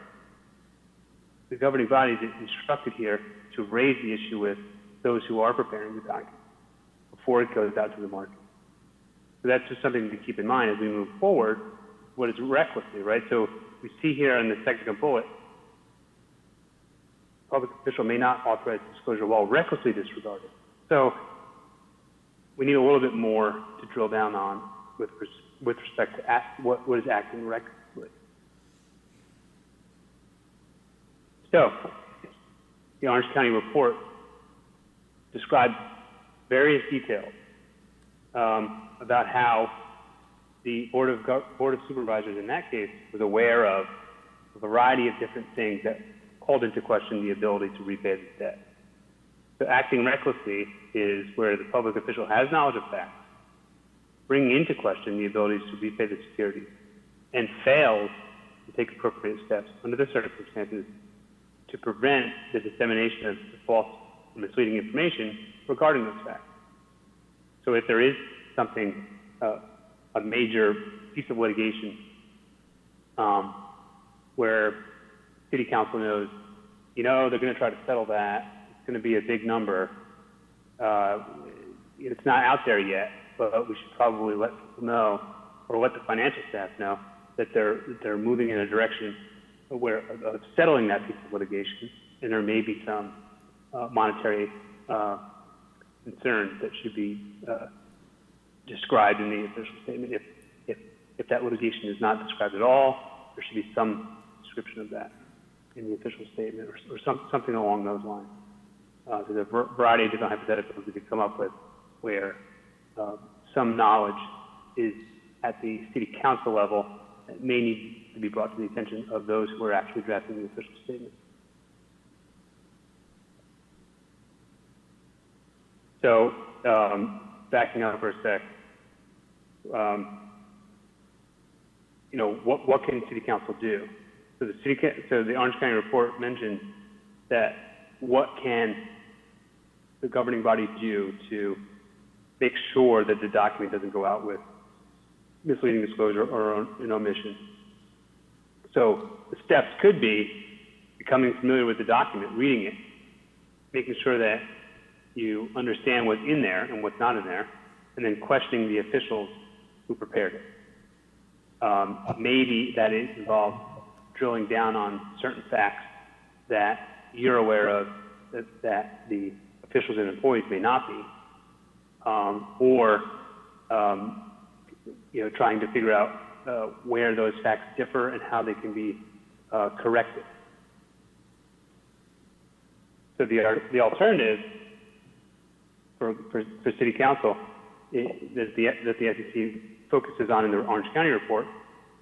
The governing body is instructed here to raise the issue with those who are preparing the document before it goes out to the market. So that's just something to keep in mind as we move forward. What is recklessly, right? So we see here in the second bullet, public official may not authorize disclosure while recklessly disregarded. So we need a little bit more to drill down on with respect to what is acting recklessly. So the Orange County report describes various details about how the Board of Supervisors in that case was aware of a variety of different things that called into question the ability to repay the debt. So acting recklessly is where the public official has knowledge of facts, bringing into question the abilities to repay the securities, and fails to take appropriate steps under the circumstances to prevent the dissemination of false or misleading information regarding those facts. So if there is something, a major piece of litigation where City Council knows, they're going to try to settle that, it's going to be a big number, it's not out there yet, but we should probably let people know, or let the financial staff know, that they're moving in a direction where of settling that piece of litigation, and there may be some monetary concerns that should be described in the official statement. If that litigation is not described at all, there should be some description of that in the official statement, or something along those lines. There's a variety of different hypotheticals we could come up with where some knowledge is at the City Council level that may need to be brought to the attention of those who are actually drafting the official statement. So, backing up for a sec, what can City Council do? So the Orange County report mentioned that what can the governing body do to make sure that the document doesn't go out with misleading disclosure or an omission. So the steps could be becoming familiar with the document, reading it, making sure that you understand what's in there and what's not in there, and then questioning the officials who prepared it. Maybe that involves drilling down on certain facts that you're aware of that the officials and employees may not be, or trying to figure out where those facts differ and how they can be corrected. So the alternative for City Council that the SEC focuses on in the Orange County report,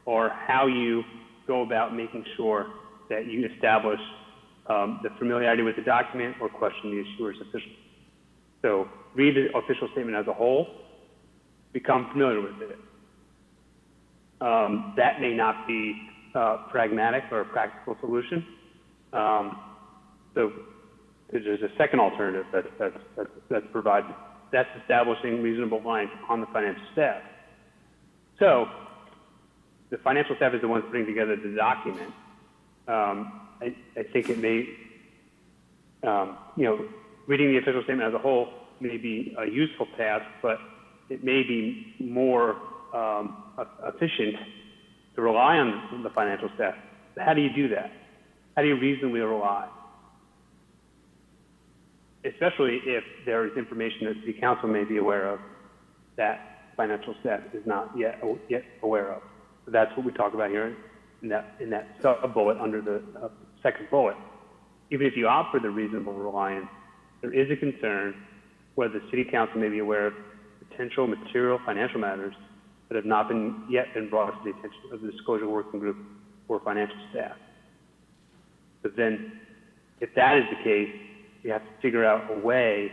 or how you go about making sure that you establish the familiarity with the document or question the issuer's officials. So read the official statement as a whole, become familiar with it. That may not be pragmatic or a practical solution. So there's a second alternative that's provided. That's establishing reasonable reliance on the financial staff. So the financial staff is the ones putting together the document. I think it may, reading the official statement as a whole may be a useful task, but it may be more efficient to rely on the financial staff. How do you do that? How do you reasonably rely? Especially if there is information that the council may be aware of that financial staff is not yet aware of. So that's what we talk about here in that sub-bullet under the second bullet. Even if you opt for the reasonable reliance, there is a concern whether the City Council may be aware of potential material financial matters that have not yet been brought to the attention of the Disclosure Working Group or financial staff. But then, if that is the case, you have to figure out a way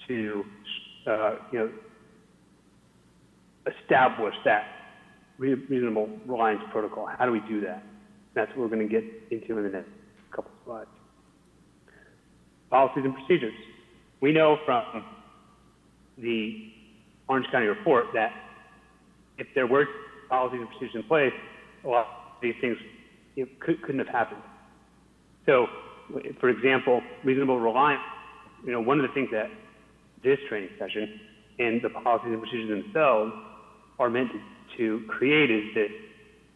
to, establish that reasonable reliance protocol. How do we do that? That's what we're going to get into in the next couple of slides. policies and procedures. We know from the Orange County report that if there were policies and procedures in place, a lot of these things couldn't have happened. So, for example, reasonable reliance, one of the things that this training session and the policies and procedures themselves are meant to create is this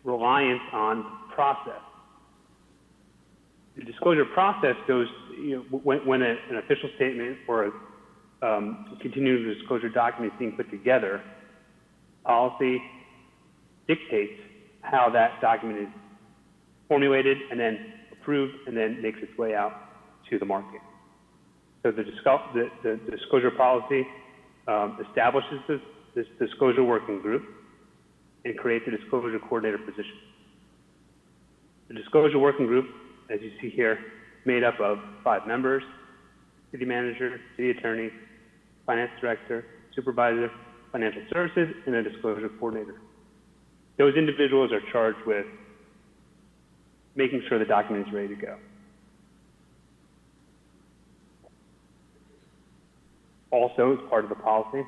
reliance on process. The disclosure process goes, when an official statement or a continuing disclosure document is being put together, policy dictates how that document is formulated and then approved and then makes its way out to the market. So the disclosure policy establishes this disclosure working group and creates a disclosure coordinator position. The disclosure working group, as you see here, is made up of 5 members: city manager, city attorney, finance director, supervisor, financial services, and a disclosure coordinator. Those individuals are charged with making sure the document is ready to go. Also, as part of the policy,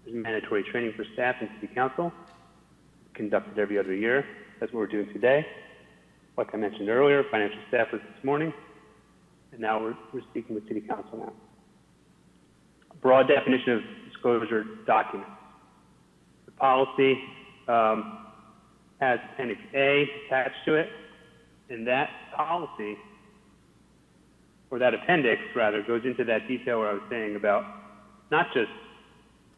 there's mandatory training for staff and city council, conducted every other year. That's what we're doing today. Like I mentioned earlier, financial staff was this morning, and now we're speaking with city council now. A broad definition of disclosure documents. The policy has Appendix A attached to it, and that policy, or that appendix rather, goes into that detail where I was saying about not just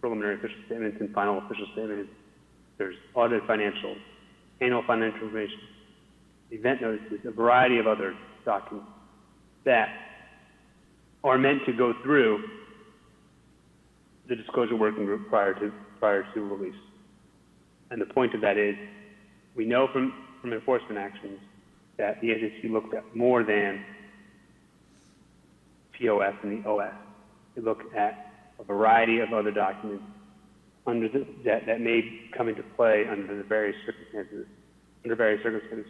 preliminary official statements and final official statements. There's audited financials, annual financial information, event notices, a variety of other documents that are meant to go through the disclosure working group prior to release. And the point of that is, we know from enforcement actions that the SEC looked at more than POS and the OS. They looked at a variety of other documents that may come into play under the various circumstances.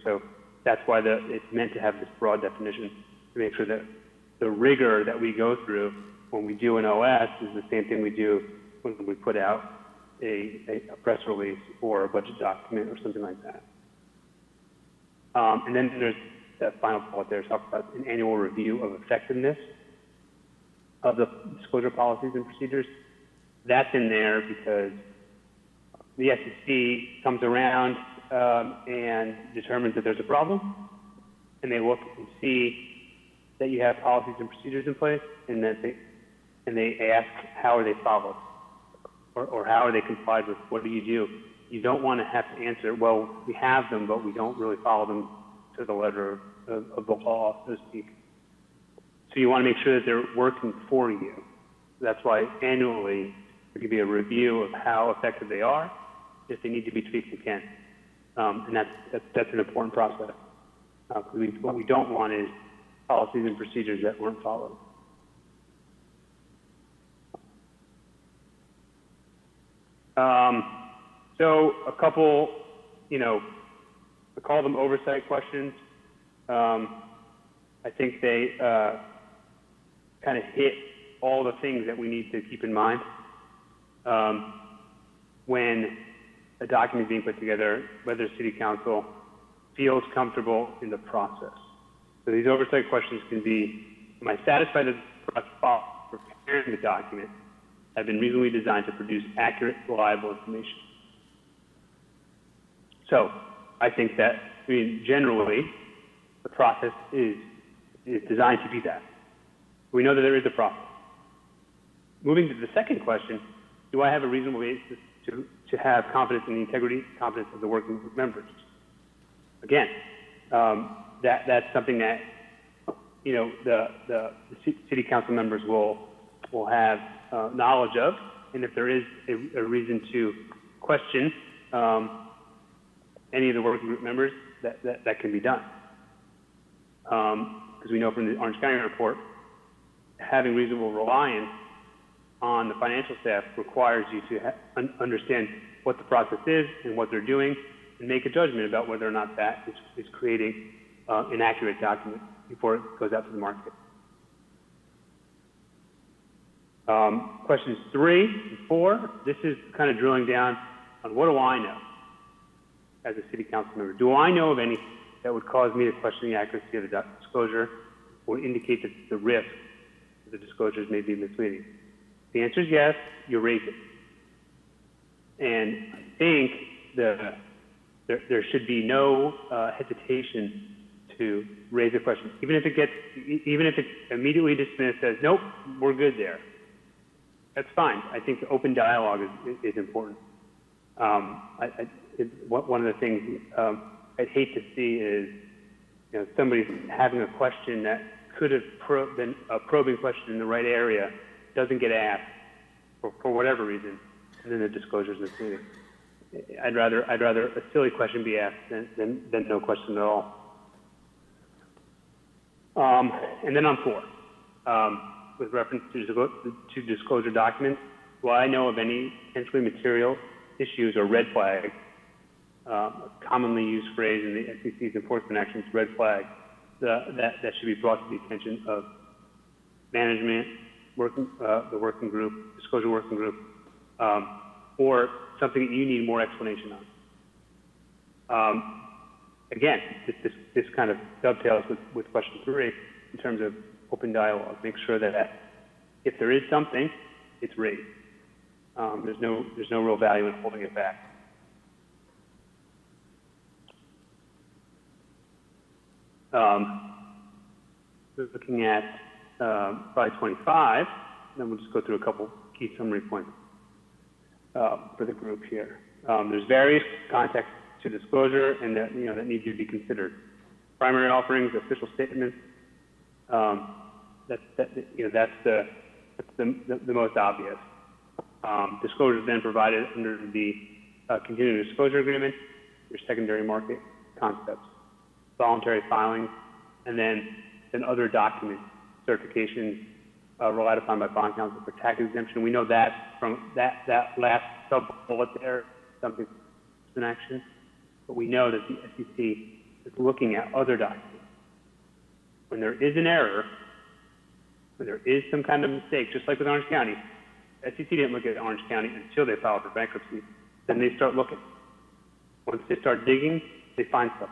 So that's why it's meant to have this broad definition to make sure that the rigor that we go through when we do an OS is the same thing we do when we put out a press release or a budget document or something like that. And then there's that final part there, talks about an annual review of effectiveness of the disclosure policies and procedures. That's in there because the SEC comes around and determines that there's a problem, and they look and see that you have policies and procedures in place, and they ask how are they followed, or how are they complied with. What do? You don't want to have to answer, well, we have them, but we don't really follow them to the letter of the law, so to speak. So you want to make sure that they're working for you. That's why annually there could be a review of how effective they are. If they need to be tweaked, they can. And that's an important process. What we don't want is policies and procedures that weren't followed. So a couple, I call them oversight questions. I think they kind of hit all the things that we need to keep in mind when a document is being put together, whether city council feels comfortable in the process. So these oversight questions can be, am I satisfied that the process for preparing the document have been reasonably designed to produce accurate, reliable information? So I think that, generally, the process is designed to be that. We know that there is a process. Moving to the second question, do I have a reasonable basis to have confidence in the integrity, competence of the working group members? Again, that's something that, the city council members will have knowledge of, and if there is a reason to question any of the working group members, that can be done. Because we know from the Orange County report, having reasonable reliance on the financial staff requires you to understand what the process is and what they're doing, and make a judgment about whether or not that is creating an accurate document before it goes out to the market. Questions 3 and 4, this is kind of drilling down on what do I know as a city council member? Do I know of any that would cause me to question the accuracy of the disclosure or indicate that the risk of the disclosures may be misleading? The answer is yes, you raise it. And I think there should be no hesitation to raise a question, even if it's immediately dismissed as nope, we're good there. That's fine. I think the open dialogue is important. One of the things I'd hate to see is, somebody having a question that could have been a probing question in the right area doesn't get asked for whatever reason, and then the disclosure is misleading. I'd rather a silly question be asked than no question at all. And then on 4, with reference to disclosure documents, do I know of any potentially material issues or red flags? A commonly used phrase in the SEC's enforcement actions, red flag, that should be brought to the attention of management, the working group, disclosure working group, or something that you need more explanation on. Again, this kind of dovetails with question 3 in terms of open dialogue. Make sure that if there is something, it's raised. There's no real value in holding it back. Looking at slide 25, then we'll just go through a couple key summary points for the group here. There's various contexts to disclosure and that need to be considered. Primary offerings, official statements. That's the most obvious. Disclosures then provided under the continuing disclosure agreement, your secondary market concepts, voluntary filings, and then other documents, certifications relied upon by bond counsel for tax exemption. We know that from that last sub bullet there, something in action, but we know that the SEC is looking at other documents. When there is an error, when there is some kind of mistake, just like with Orange County, SEC didn't look at Orange County until they filed for bankruptcy. Then they start looking. Once they start digging, they find stuff.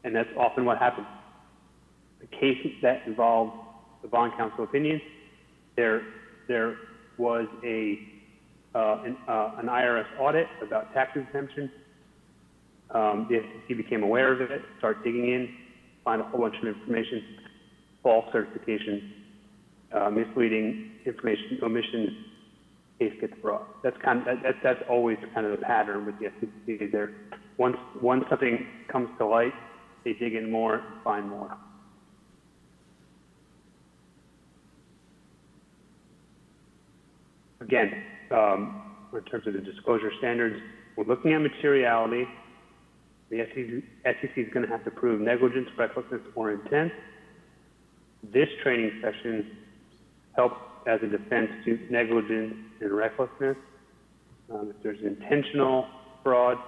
And that's often what happens. The cases that involved the bond counsel opinion, there was an IRS audit about tax exemption. The SEC became aware of it, started digging in, find a whole bunch of information, false certifications, misleading information, omissions, case gets brought. That's always kind of the pattern with the SEC. There, once something comes to light, they dig in more and find more. Again, in terms of the disclosure standards, we're looking at materiality. The SEC is going to have to prove negligence, recklessness, or intent. This training session helps as a defense to negligence and recklessness. If there's intentional fraud,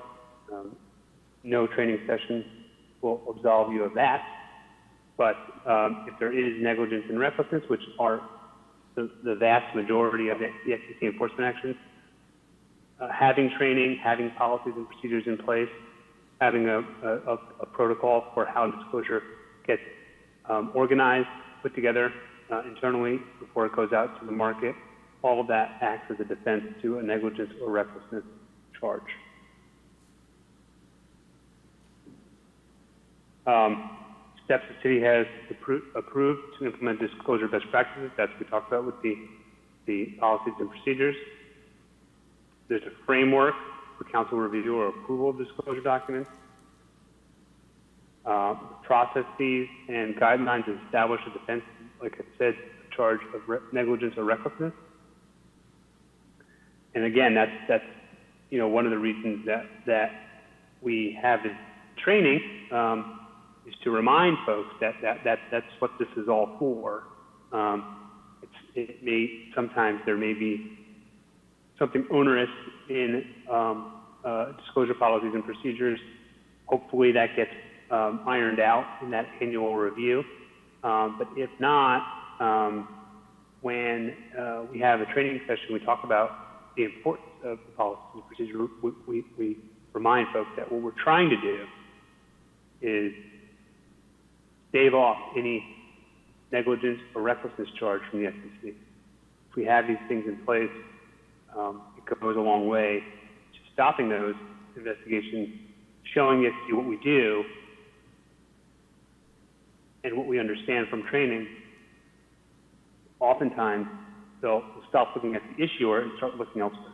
no training session will absolve you of that. But if there is negligence and recklessness, which are the vast majority of the SEC enforcement actions, having training, having policies and procedures in place, having a protocol for how disclosure gets organized, put together internally before it goes out to the market, all of that acts as a defense to a negligence or recklessness charge. Steps the city has approved to implement disclosure best practices. That's what we talked about with the policies and procedures. There's a framework for council review or approval of disclosure documents. Processes and guidelines to establish a defense, like I said, a charge of negligence or recklessness. And again, that's one of the reasons that we have this training is to remind folks that's what this is all for. Sometimes there may be something onerous in disclosure policies and procedures. Hopefully that gets ironed out in that annual review. But if not, when we have a training session, we talk about the importance of the policy and procedure. We remind folks that what we're trying to do is stave off any negligence or recklessness charge from the SEC. If we have these things in place, it goes a long way to stopping those investigations, showing the SEC what we do and what we understand from training. Oftentimes, they'll stop looking at the issuer and start looking elsewhere.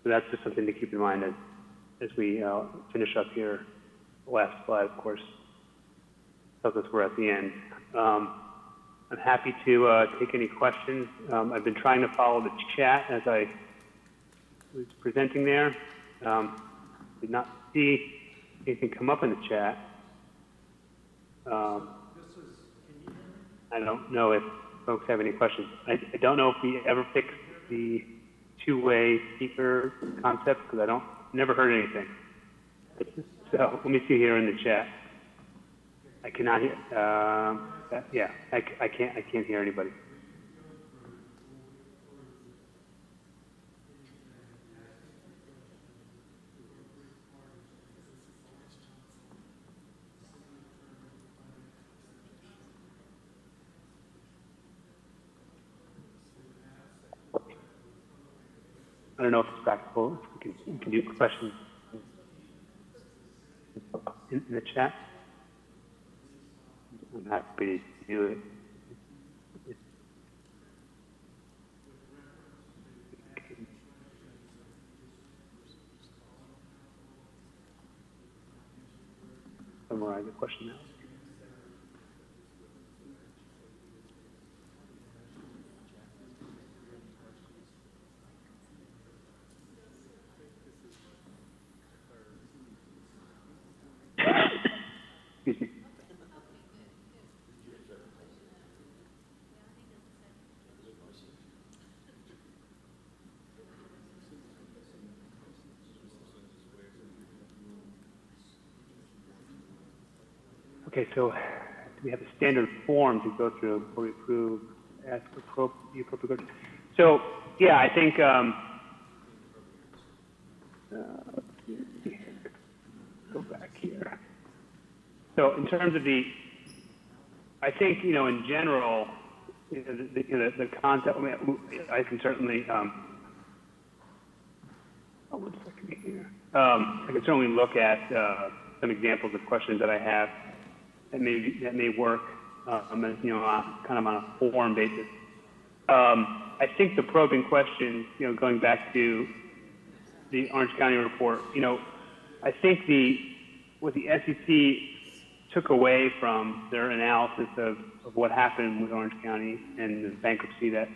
So that's just something to keep in mind as we finish up here. The last slide, of course, tells us we're at the end. I'm happy to take any questions. I've been trying to follow the chat as I was presenting there. Did not see anything come up in the chat. I don't know if folks have any questions. I don't know if we ever fixed the two-way speaker concept because never heard anything. So let me see here in the chat. I cannot hear. Yeah, I can't hear anybody. I don't know if it's practical. If we can do questions in the chat. I'm happy to do it. Summarize the question now. Excuse me. Okay, so do we have a standard form to go through before we approve, ask for the appropriate? So, yeah, I think, go back here. So in terms of I think, in general, the concept, I can certainly, one second here. I can certainly look at some examples of questions that I have that may work, kind of on a form basis. I think the probing question, going back to the Orange County report, I think what the SEC took away from their analysis of what happened with Orange County and the bankruptcy that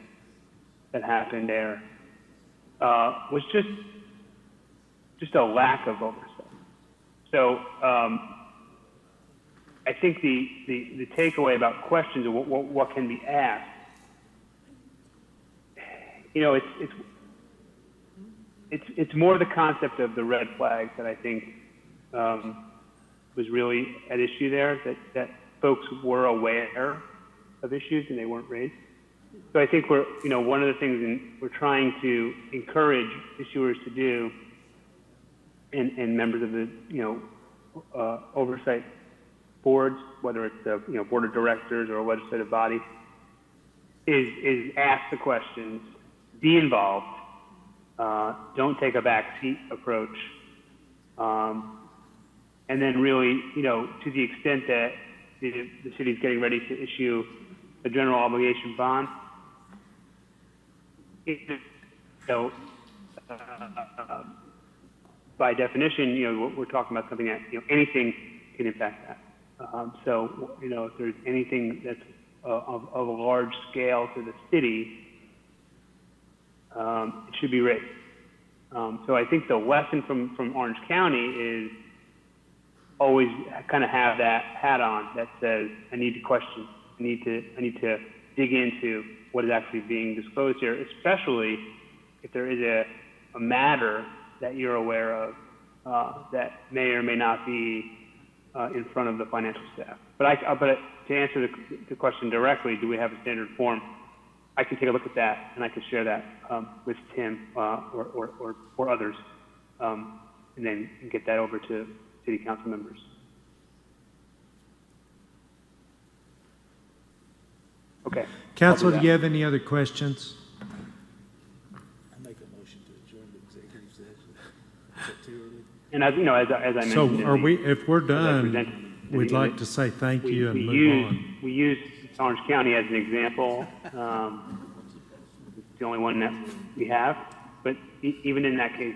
happened there was just a lack of oversight. So I think the takeaway about questions of what can be asked, it's more the concept of the red flags that I think was really at issue there, that folks were aware of issues and they weren't raised. So I think one of the things we're trying to encourage issuers to do, and members of the oversight boards, whether it's the board of directors or a legislative body, is ask the questions, be involved, don't take a backseat approach, and then really, to the extent that the city's getting ready to issue a general obligation bond, by definition, we're talking about something that, anything can impact that. So, if there's anything that's of a large scale to the city, it should be raised. So I think the lesson from Orange County is always kind of have that hat on that says, I need to question, I need to dig into what is actually being disclosed here, especially if there is a matter that you're aware of that may or may not be in front of the financial staff. But to answer the question directly, do we have a standard form? I can take a look at that and I can share that with Tim or others, and then get that over to city council members. Okay. Council, I'll do that. you have any other questions? And as you know, as I mentioned, So in are the- we, if we're as I done, presented, we'd like to say thank you and we move use on. we use Orange County as an example. It's the only one that we have, but even in that case,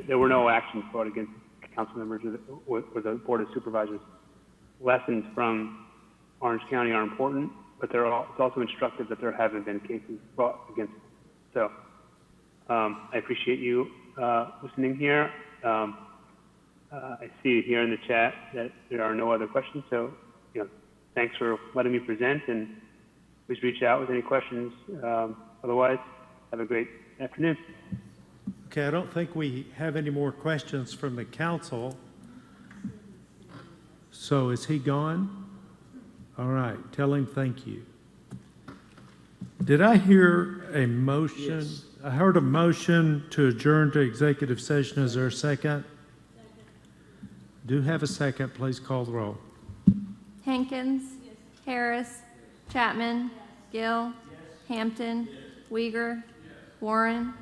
there were no actions brought against council members or the board of supervisors. Lessons from Orange County are important, but it's also instructive that there haven't been cases brought against them. So I appreciate you listening here. I see here in the chat that there are no other questions, so thanks for letting me present, and please reach out with any questions. Otherwise, have a great afternoon. Okay, I don't think we have any more questions from the council. So is he gone? All right, tell him thank you. Did I hear a motion? Yes. I heard a motion to adjourn to executive session. Is there a second? Do have a second. Please call the roll. Hankins. Harris. Chapman. Gill. Hampton. Uyghur. Warren.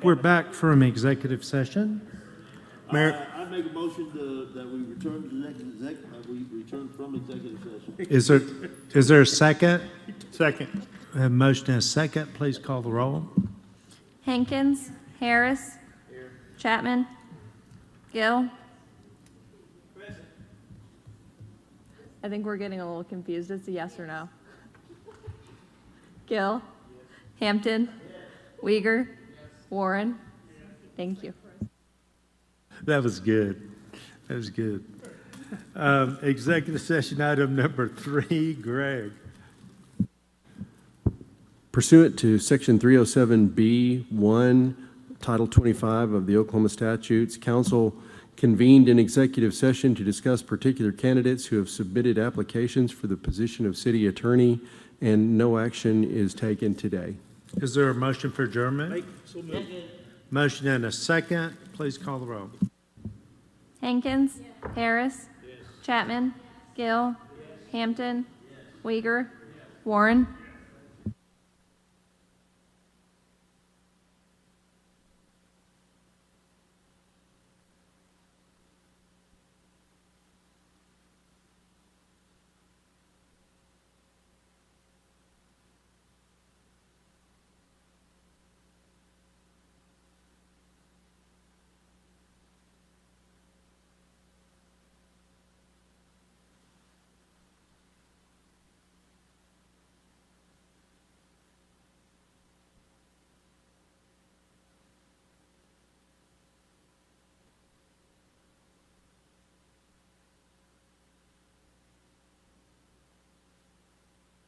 We're back from executive session. Mayor. I make a motion that we return from executive session. Is there a second? Second. We have a motion and a second. Please call the roll. Hankins. Harris. Chapman. Gill. I think we're getting a little confused. It's a yes or no. Gill. Hampton. Uyghur. Warren. Thank you. That was good. That was good. Executive session item number 3, Greg. Pursuant to Section 307B1, Title 25 of the Oklahoma statutes, council convened an executive session to discuss particular candidates who have submitted applications for the position of city attorney, and no action is taken today. Is there a motion for adjournment? Motion and a second. Please call the roll. Hankins. Harris. Chapman. Gill. Hampton. Uyghur. Warren.